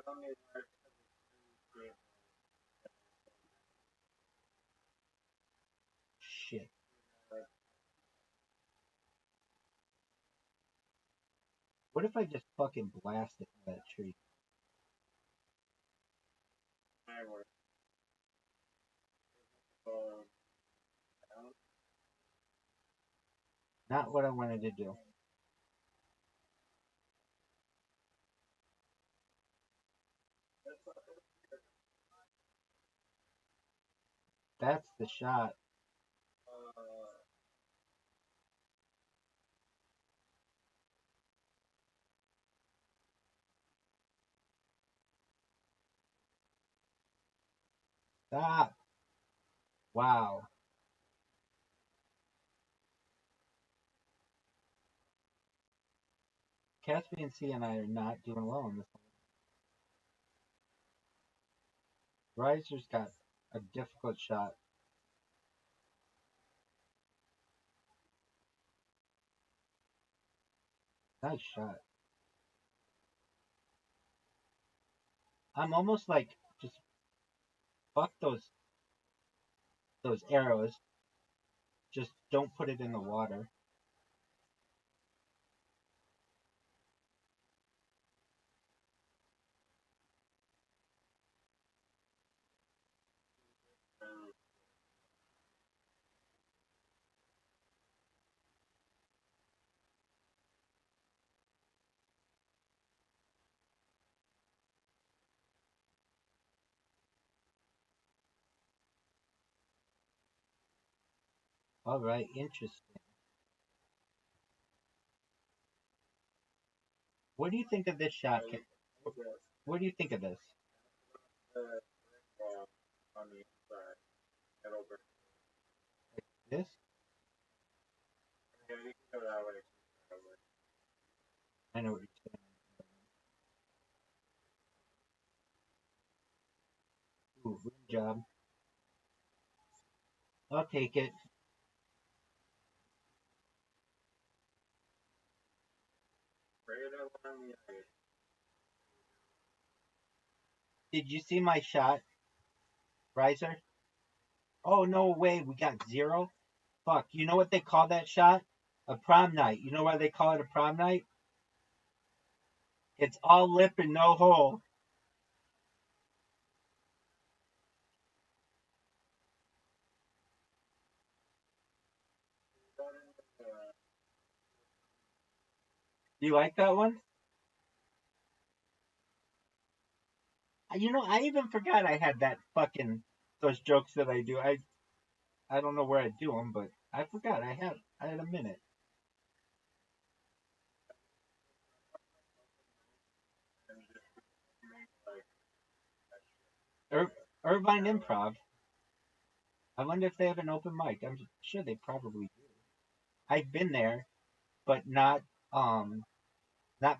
Shit. What if I just fucking blasted that tree? Not what I wanted to do. That's the shot. Stop. Wow. Caspian C and I are not doing well in this one. Riser's got a difficult shot. Nice shot. I'm almost like just fuck those arrows. Just don't put it in the water. All right, interesting. What do you think of this shot? What do you think of this? On the inside, head over. This? Yeah, you can go that way. I know what you're saying. Ooh, good job. I'll take it. Right along the ice. Did you see my shot, Riser? Oh, no way. We got zero? Fuck. You know what they call that shot? A prom night. You know why they call it a prom night? It's all lip and no hole. Do you like that one? You know, I even forgot I had that fucking those jokes that I do. I don't know where I do them, but I forgot I had a minute. Irvine Improv. I wonder if they have an open mic. I'm sure they probably do. I've been there, but not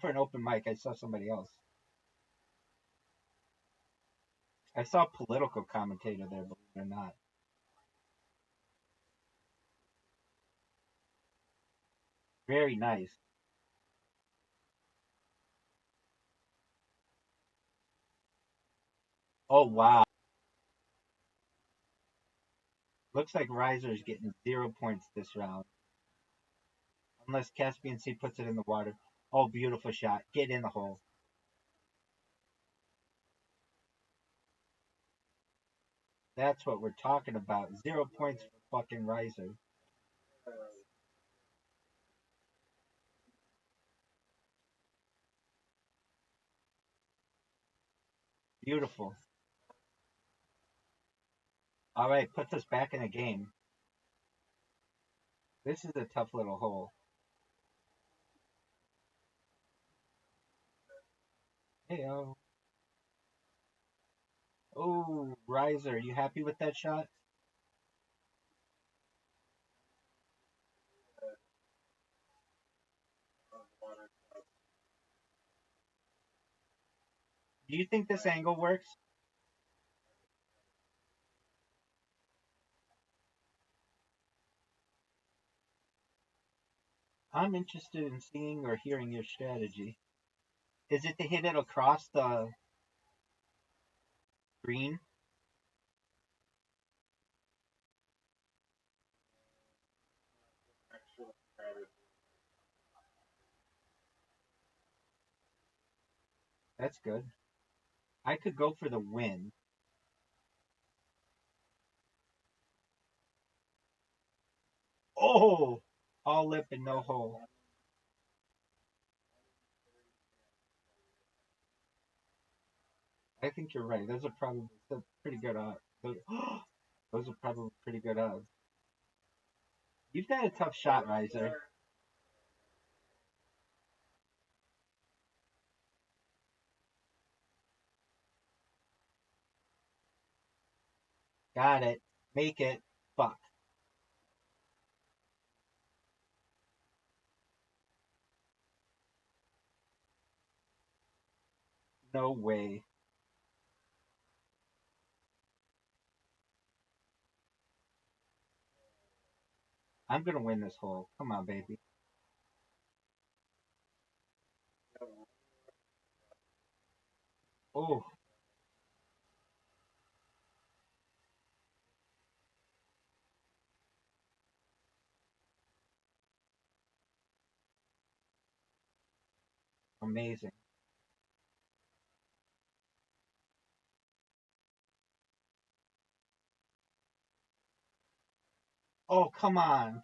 for an open mic. I saw somebody else. I saw a political commentator there, believe it or not. Very nice. Oh wow. Looks like Riser is getting 0 points this round. Unless Caspian Sea puts it in the water. Oh, beautiful shot. Get in the hole. That's what we're talking about. 0 points for fucking Riser. Beautiful. All right, puts us back in the game. This is a tough little hole. Hey, oh, Riser, you happy with that shot? Do you think this angle works? I'm interested in seeing or hearing your strategy. Is it to hit it across the green? That's good. I could go for the win. Oh, all lip and no hole. I think you're right. Those are probably still pretty good odds. Those are probably pretty good odds. You've got a tough shot, Riser. Got it. Make it. Fuck. No way. I'm gonna win this hole. Come on, baby. Oh, amazing. Oh, come on.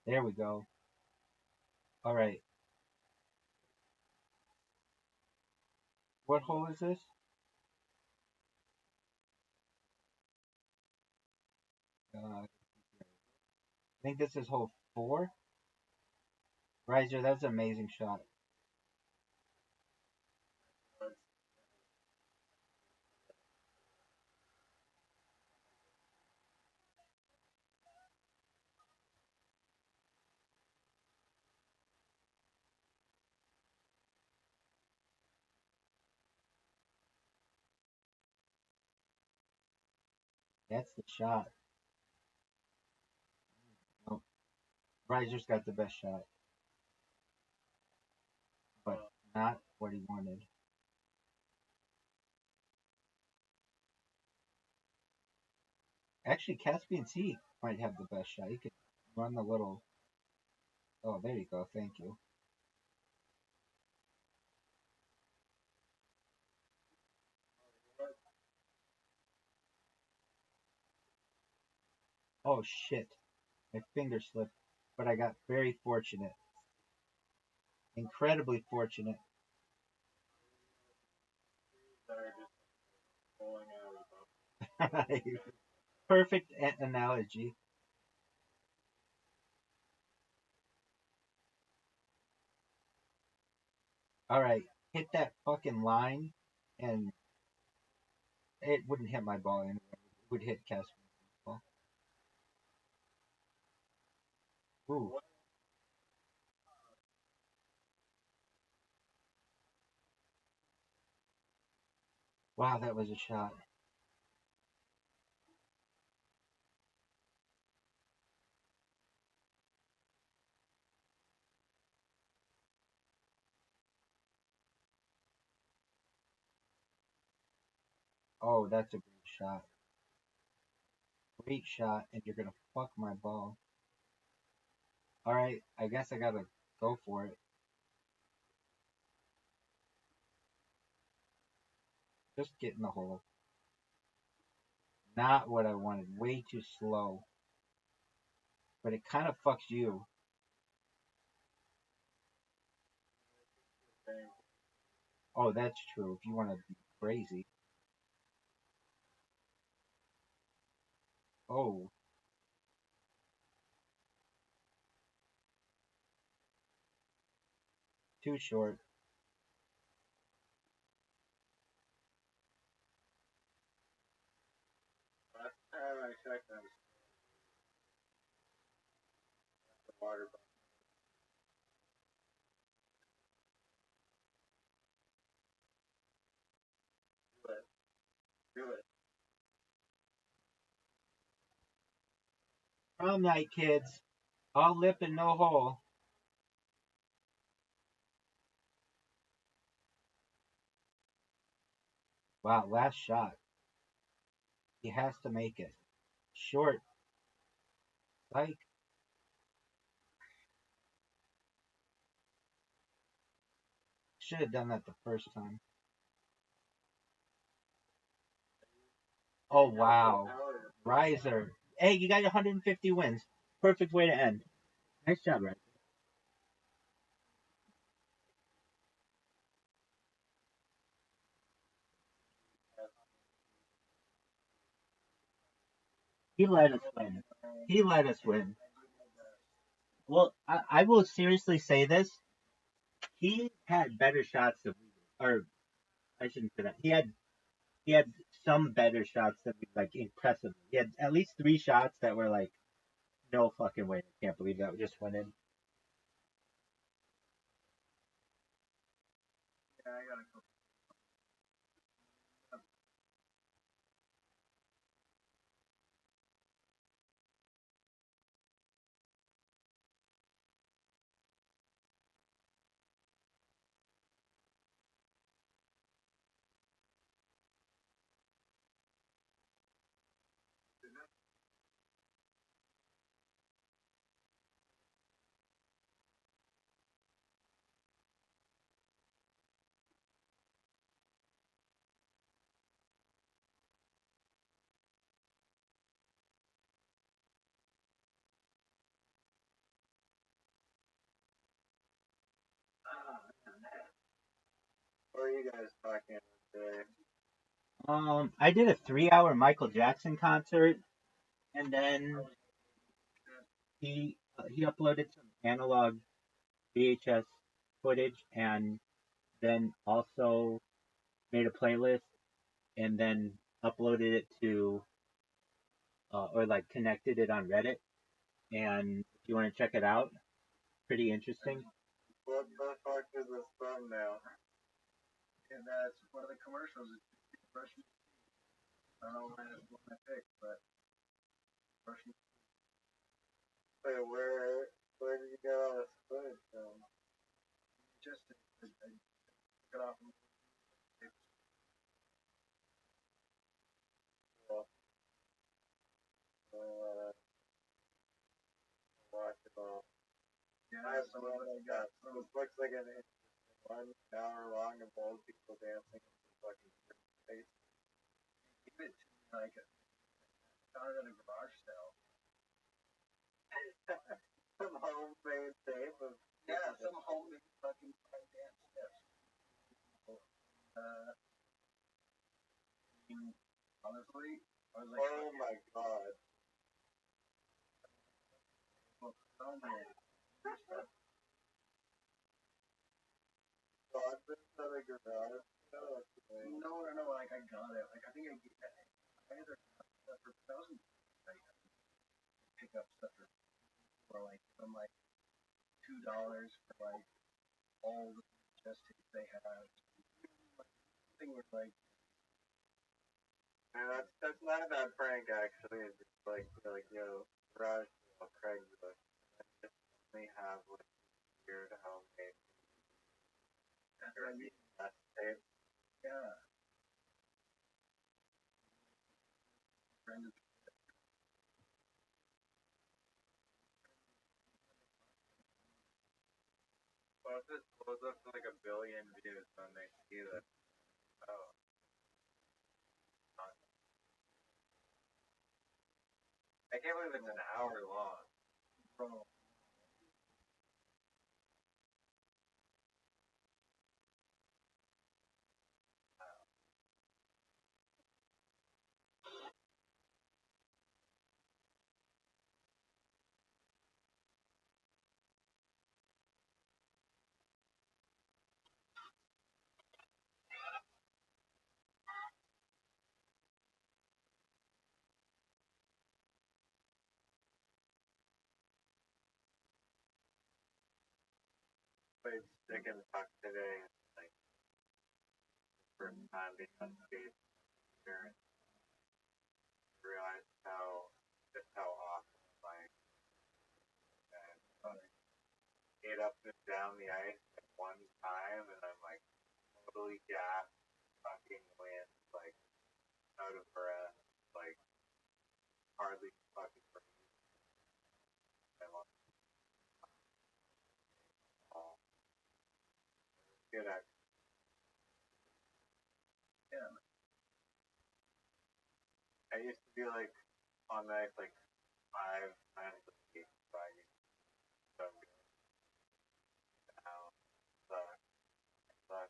There we go. All right. What hole is this? I think this is hole 4. Riser, that's an amazing shot. That's the shot. Oh, Riser's got the best shot, but not what he wanted. Actually, Caspian Sea might have the best shot. He could run the little. Oh, there you go. Thank you. Oh, shit. My finger slipped, but I got very fortunate. Incredibly fortunate. Perfect analogy. All right, hit that fucking line, and it wouldn't hit my ball anyway. It would hit Caspian's ball. Ooh, wow, that was a shot. Oh, that's a great shot. Great shot, and you're gonna fuck my ball. All right, I guess I gotta go for it. Just get in the hole. Not what I wanted. Way too slow. But it kind of fucks you. Oh, that's true. If you want to be crazy. Oh, too short. Last time I checked, I was the water bottle. Do it. Prom night, kids. All lip and no hole. Wow, last shot. He has to make it. Short. Like, should have done that the first time. Oh wow, Riser. Hey, you got 150 wins. Perfect way to end. Nice job, Riser. He let us win. He let us win. Well, I will seriously say this. He had better shots than we did. Or I shouldn't say that. He had some better shots than we like impressively. He had at least 3 shots that were like, no fucking way. I can't believe that just went in. Yeah, I got a couple. What are you guys talking about today? I did a 3-hour Michael Jackson concert, and then he uploaded some analog VHS footage, and then also made a playlist, and then uploaded it to or like connected it on Reddit. And if you want to check it out, pretty interesting. What the fuck is this thumbnail? And that's one of the commercials. It's Russian. I don't know why that's one I picked, but Russian. Wait, where did you get all this footage from? Just I took it off. Well, uh, watch it all. Yeah, I have some of it. Got some. This looks like an 1 hour long of old people dancing in the fucking face. Give it to me like a found it at a garage sale. Some homemade tape of some homemade fucking dance steps. Uh, honestly, I was like, oh my god. Oh man. God, this is at a garage sale. No, like I got it. Like I think I either got stuff for thousands. Like pick up stuff for like from like $2 for like all the just tickets they have. Thing was like, man, that's not a bad prank actually. It's just like yo, garage sale, Craigslist. I just only have like weird homemade. That's what I mean. That's tape. Yeah. Friend of Well, if this blows up to like 1 billion views when they see this, oh, I can't believe it's an hour long. Bro. Played Stick and Puck today, like first time being on stage here, and realized how awesome like and skate up and down the ice at one time, and I'm like totally gassed, fucking wind, like out of breath, like hardly fucking breathe. I love it all. Good at yeah. used to be like on nights like 5 times a week, so I used to go now. So, so I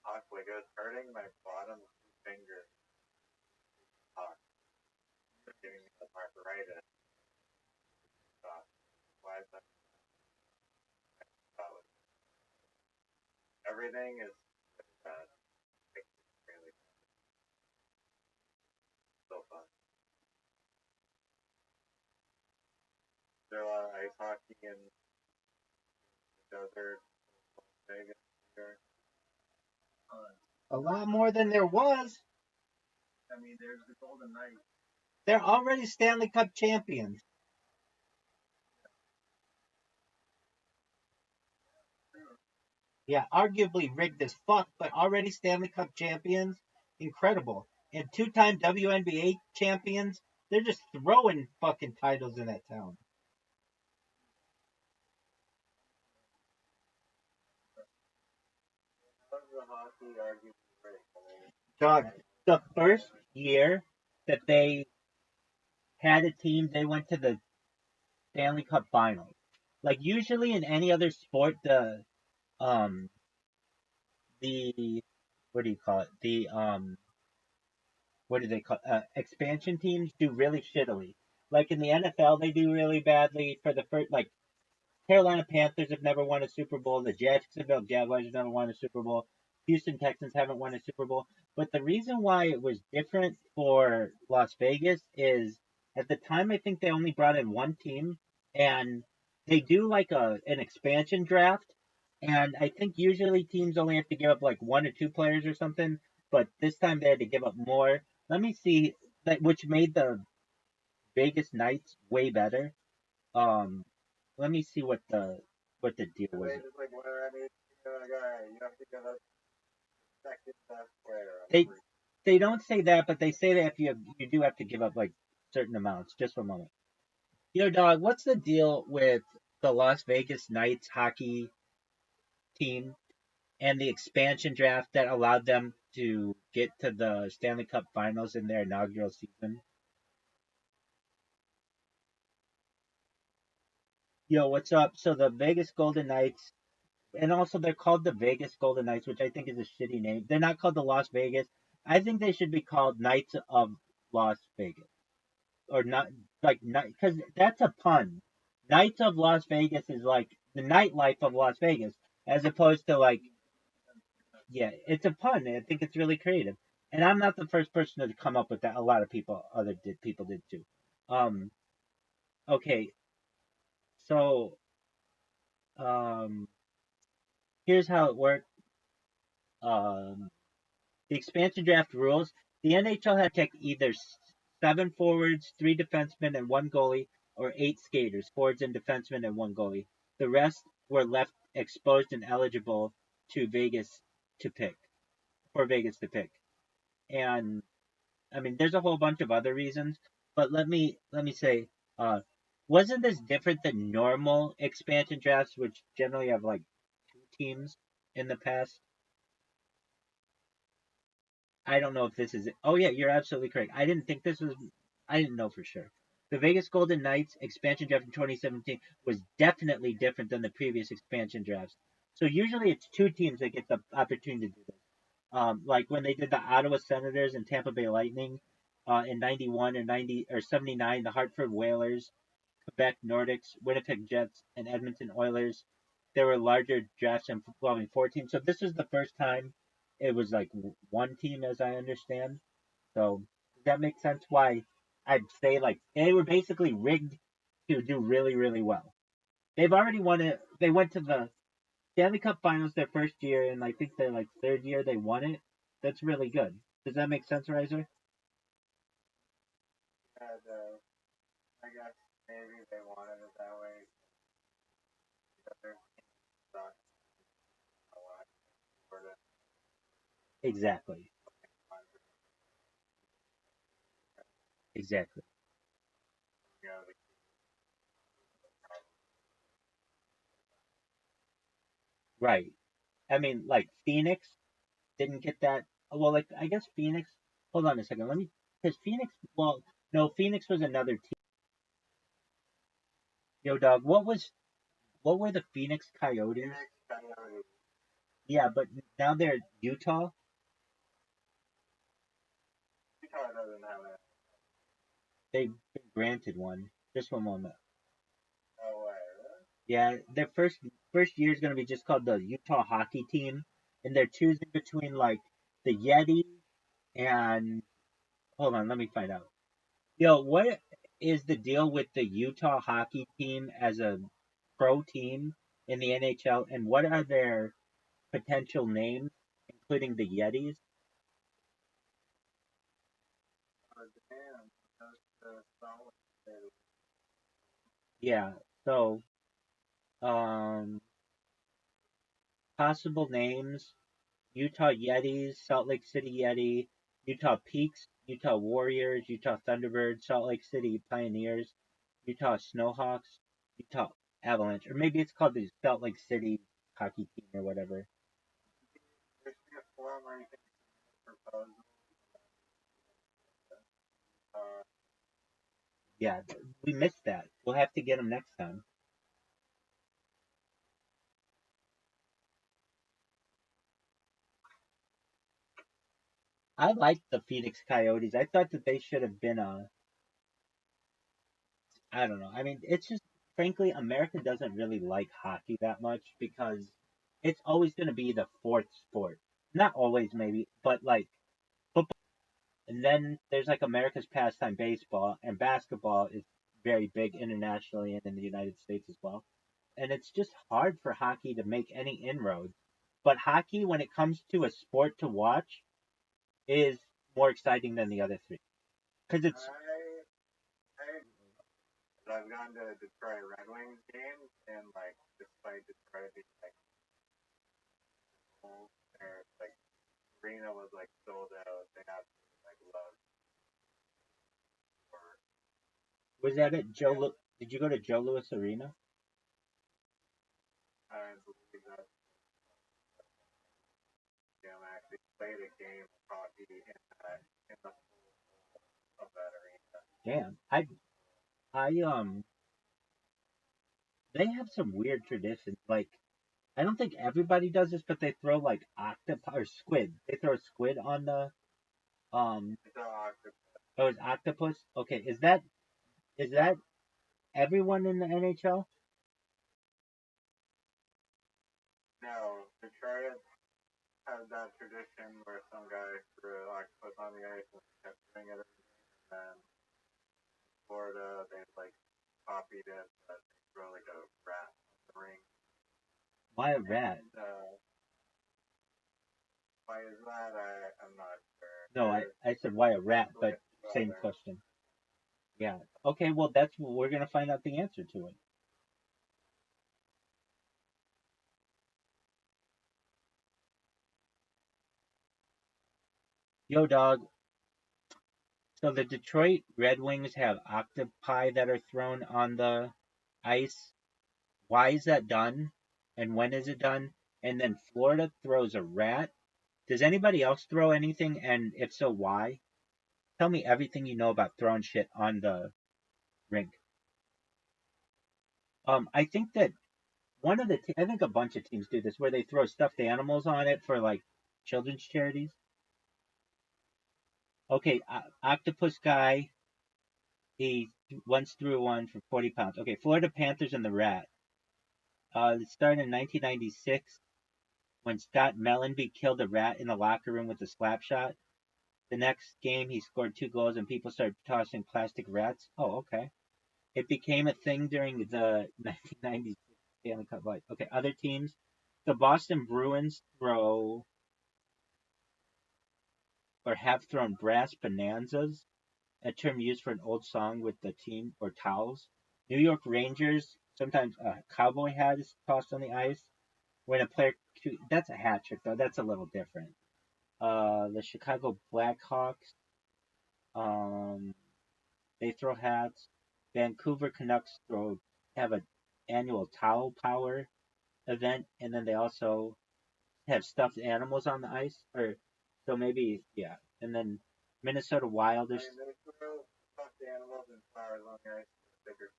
talk like it was hurting my bottom finger. Talk, giving me the arthritis. So why is that? So everything is bad. Really so fun. There a lot of ice hockey in the desert, Vegas here. A lot more than there was. I mean, there's the Golden Knights. They're already Stanley Cup champions. Yeah, arguably rigged as fuck, but already Stanley Cup champions. Incredible. And two-time WNBA champions. They're just throwing fucking titles in that town. The hockey arguably great. Dog, the first year that they had a team, they went to the Stanley Cup Finals. Like usually in any other sport, um the what do you call it? The what do they call expansion teams do really shittily. Like in the NFL, they do really badly for the first. Like Carolina Panthers have never won a Super Bowl. The Jacksonville Jaguars have never won a Super Bowl. Houston Texans haven't won a Super Bowl. But the reason why it was different for Las Vegas is at the time I think they only brought in one team, and they do like an expansion draft. And I think usually teams only have to give up like one or two players or something, but this time they had to give up more. Let me see that, which made the Vegas Knights way better. Um, Let me see what the deal was. They just like whatever I need, like, all right, you have to get a second best player. They they don't say that, but they say that if you do have to give up like certain amounts. Just for a moment. Yo, dog, what's the deal with the Las Vegas Knights hockey team and the expansion draft that allowed them to get to the Stanley Cup Finals in their inaugural season? Yo, what's up? So the Vegas Golden Knights, and also they're called the Vegas Golden Knights, which I think is a shitty name. They're not called the Las Vegas. I think they should be called Knights of Las Vegas, or not like because that's a pun. Knights of Las Vegas is like the nightlife of Las Vegas, as opposed to like yeah, it's a pun. I think it's really creative, and I'm not the first person to come up with that. A lot of people did too. Um, okay, so um, here's how it worked. Um, the expansion draft rules: the NHL had to pick either seven forwards, three defensemen, and one goalie, or eight skaters, forwards and defensemen, and one goalie. The rest were left exposed and eligible to Vegas to pick for Vegas to pick. And I mean, there's a whole bunch of other reasons, but let me say, uh, wasn't this different than normal expansion drafts, which generally have like two teams in the past? I don't know if this is it. Oh yeah, you're absolutely correct. I didn't think this was. I didn't know for sure. The Vegas Golden Knights expansion draft in 2017 was definitely different than the previous expansion drafts. So usually it's two teams that get the opportunity to do this. Like when they did the Ottawa Senators and Tampa Bay Lightning in '91 or '90 or '79, the Hartford Whalers, Quebec Nordics, Winnipeg Jets, and Edmonton Oilers. There were larger drafts involving four teams. So this was the first time it was like one team, as I understand. So does that make sense? Why I'd say like they were basically rigged to do really, really well. They've already won it. They went to the Stanley Cup Finals their first year, and I think their like third year they won it. That's really good. Does that make sense, Riser? And, I guess maybe they wanted it that way. The other sucks a lot for the Exactly. Exactly. you know, Right. I mean, like Phoenix didn't get that. Well, like I guess Phoenix. hold on a second. Let me, because Phoenix. Well, no, Phoenix was another team. Yo, dog. What were the Phoenix Coyotes? Phoenix Coyotes. Yeah, but now they're Utah. Utah doesn't have it. They've been granted one. Just one moment. No way. Really? Yeah, their first year is gonna be just called the Utah Hockey Team, and they're choosing between like the Yeti and hold on, let me find out. Yo, what is the deal with the Utah Hockey Team as a pro team in the NHL, and what are their potential names, including the Yetis? Oh, damn. That's the solid. Yeah, so um, possible names: Utah Yetis, Salt Lake City Yeti, Utah Peaks, Utah Warriors, Utah Thunderbirds, Salt Lake City Pioneers, Utah Snowhawks, Utah Avalanche, or maybe it's called the Salt Lake City Hockey Team or whatever. There should be a form where you can propose. Uh, Yeah, we missed that. We'll have to get them next time. I like the Phoenix Coyotes. I thought that they should have been a. I don't know. I mean, it's just frankly, America doesn't really like hockey that much because it's always going to be the fourth sport. Not always, maybe, but like football. And then there's like America's pastime, baseball, and basketball is very big internationally and in the United States as well. And it's just hard for hockey to make any inroads. But hockey, when it comes to a sport to watch, is more exciting than the other three because it's I've gone to Detroit Red Wings games, and like, despite Detroit being like, full, their like arena was like sold out. They absolutely like loved for was that at Did you go to Joe Louis Arena? I believe that game actually played a game of hockey in the of that arena. Damn, I they have some weird traditions. Like I don't think everybody does this, but they throw like octopus or squid. They throw squid on the um. It's an octopus. Oh, it's octopus. Okay, is that everyone in the NHL? No, Detroit has that tradition where some guy threw an octopus on the ice and kept doing it. And then Florida, they like copied it, but they throw like a rat on the ring. Why a rat? And, why is that? I'm not sure. No, I said why a rat, but same question. Yeah. Okay, well that's we're gonna find out the answer to it. Yo, dog. So the Detroit Red Wings have octopi that are thrown on the ice. Why is that done? And when is it done? And then Florida throws a rat. Does anybody else throw anything? And if so, why? Tell me everything you know about throwing shit on the rink. I think that I think a bunch of teams do this where they throw stuffed animals on it for like children's charities. Okay, octopus guy, he once threw one for 40 pounds. Okay, Florida Panthers and the rat. It started in 1996 when Scott Mellenby killed a rat in the locker room with a slap shot. The next game, he scored 2 goals and people started tossing plastic rats. Oh, okay. It became a thing during the 1996 Stanley Cup. Okay, other teams. The Boston Bruins throw or have thrown brass bonanzas, a term used for an old song with the team, or towels. New York Rangers, sometimes a cowboy hat is tossed on the ice. When a player, that's a hat trick though, that's a little different. The Chicago Blackhawks, um, they throw hats. Vancouver Canucks have an annual towel power event, and then they also have stuffed animals on the ice, or so maybe yeah. And then Minnesota Wild. I mean, they throw stuffed animals and flowers on the ice. The bigger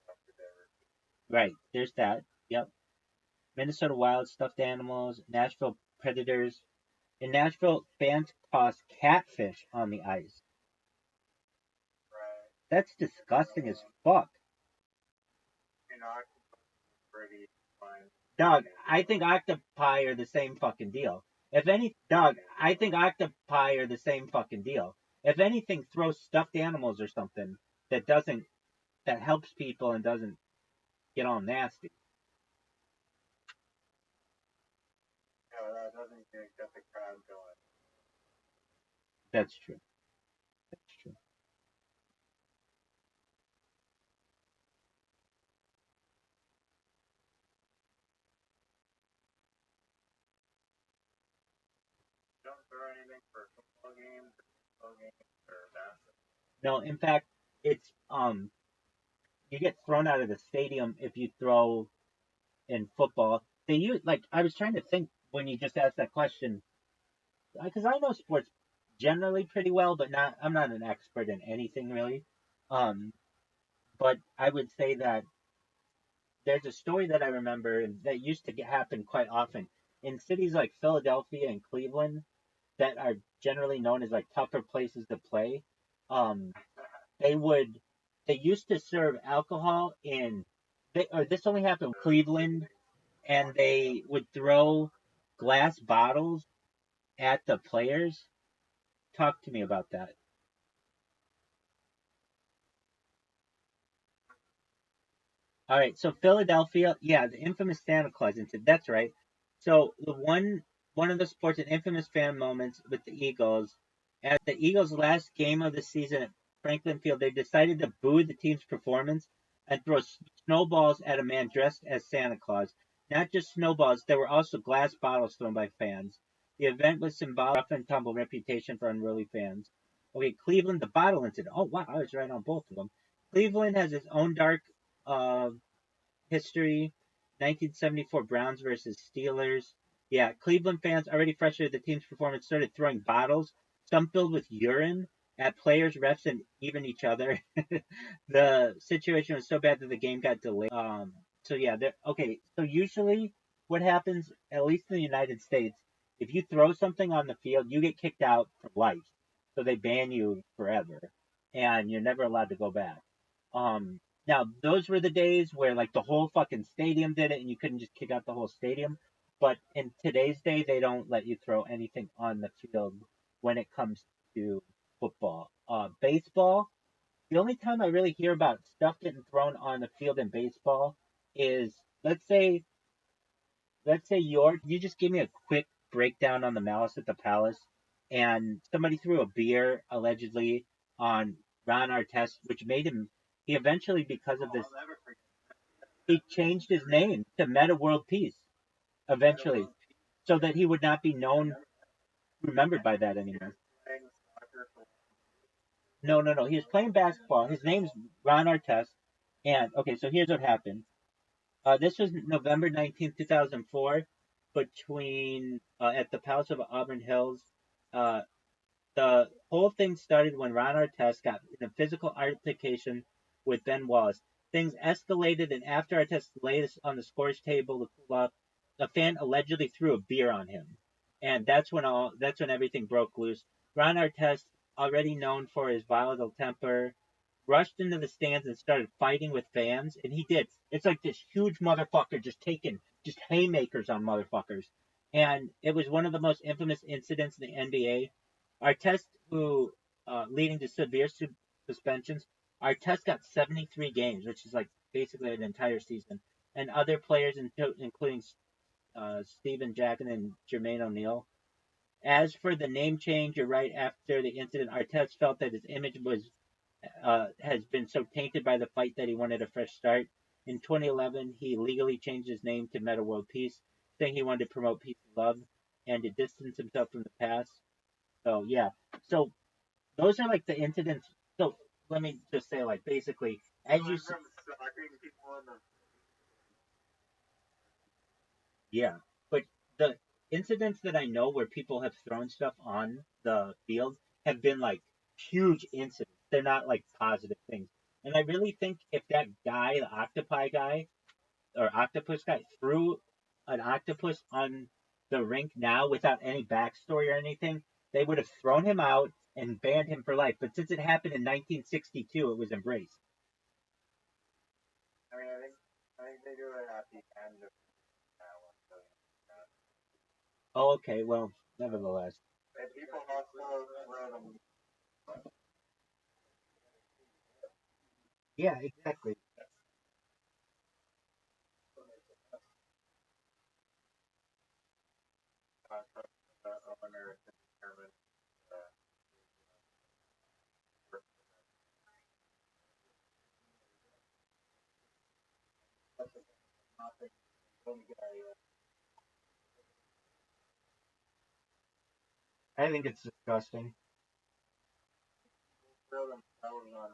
stuff could ever. Right, there's that. Yep. Minnesota Wild stuffed animals, Nashville Predators. In Nashville, fans toss catfish on the ice. Right. That's disgusting as fuck. You know, octopus is pretty fine. Dog, I think octopi are the same fucking deal. I think octopi are the same fucking deal. If anything, throw stuffed animals or something that doesn't that helps people and doesn't get all nasty. Yeah, that doesn't get the crowd going. That's true. That's true. Don't throw anything for football games, or basketball. No, in fact, it's you get thrown out of the stadium if you throw in football. They use like I was trying to think when you just asked that question because I know sports generally pretty well, but not I'm not an expert in anything really. Um, but I would say that there's a story that I remember that used to happen quite often in cities like Philadelphia and Cleveland that are generally known as like tougher places to play. Um, they would they used to serve alcohol in or this only happened in Cleveland, and they would throw glass bottles at the players. Talk to me about that. All right, so Philadelphia, yeah, the infamous Santa Claus incident. That's right. So the one of the sports and infamous fan moments with the Eagles, at the Eagles' last game of the season at Franklin Field, they decided to boo the team's performance and throw snowballs at a man dressed as Santa Claus. Not just snowballs, there were also glass bottles thrown by fans. The event was symbolic of the rough and tumble reputation for unruly fans. Okay, Cleveland, the bottle incident. Oh wow, I was right on both of them. Cleveland has its own dark uh, history. 1974 Browns versus Steelers. Yeah, Cleveland fans already frustrated with the team's performance started throwing bottles, some filled with urine, at players, refs, and even each other. The situation was so bad that the game got delayed. So yeah, okay. So usually, what happens, at least in the United States, if you throw something on the field, you get kicked out for life. So they ban you forever, and you're never allowed to go back. Now those were the days where like the whole fucking stadium did it, and you couldn't just kick out the whole stadium. But in today's day, they don't let you throw anything on the field when it comes to football. Baseball, the only time I really hear about stuff getting thrown on the field in baseball is let's say you just give me a quick breakdown on the Malice at the Palace, and somebody threw a beer allegedly on Ron Artest, which made him. He eventually, because of this, he changed his name to Meta World Peace eventually, so that he would not be known, remembered by that anymore. No, no, no. He was playing basketball. His name's Ron Artest, and okay, so here's what happened. This was November 19th, 2004, between at the Palace of Auburn Hills. Uh, the whole thing started when Ron Artest got in a physical altercation with Ben Wallace. Things escalated, and after Artest laid on the scores table to cool off, a fan allegedly threw a beer on him, and that's when everything broke loose. Ron Artest, already known for his volatile temper, rushed into the stands and started fighting with fans, and he did. It's like this huge motherfucker just taking just haymakers on motherfuckers, and it was one of the most infamous incidents in the NBA. Artest, who leading to severe suspensions, Artest got 73 games, which is like basically an entire season, and other players, including Steven Jackson and Jermaine O'Neal. As for the name change, you're right. After the incident, Artest felt that his image has been so tainted by the fight that he wanted a fresh start. In 2011, he legally changed his name to Meta World Peace, saying he wanted to promote peace and love and to distance himself from the past. So yeah, so those are like the incidents. So let me just say, like basically, as you said, yeah, but the incidents that I know where people have thrown stuff on the field have been like huge incidents. They're not like positive things. And I really think if that guy, the octopi guy or octopus guy, threw an octopus on the rink now without any backstory or anything, they would have thrown him out and banned him for life. But since it happened in 1962, it was embraced. I mean, I think they do it at the end of that one. So, Oh, okay. Well, nevertheless. and people also throw them. Yeah, exactly. The owner to determine I think it's disgusting. throw themselves on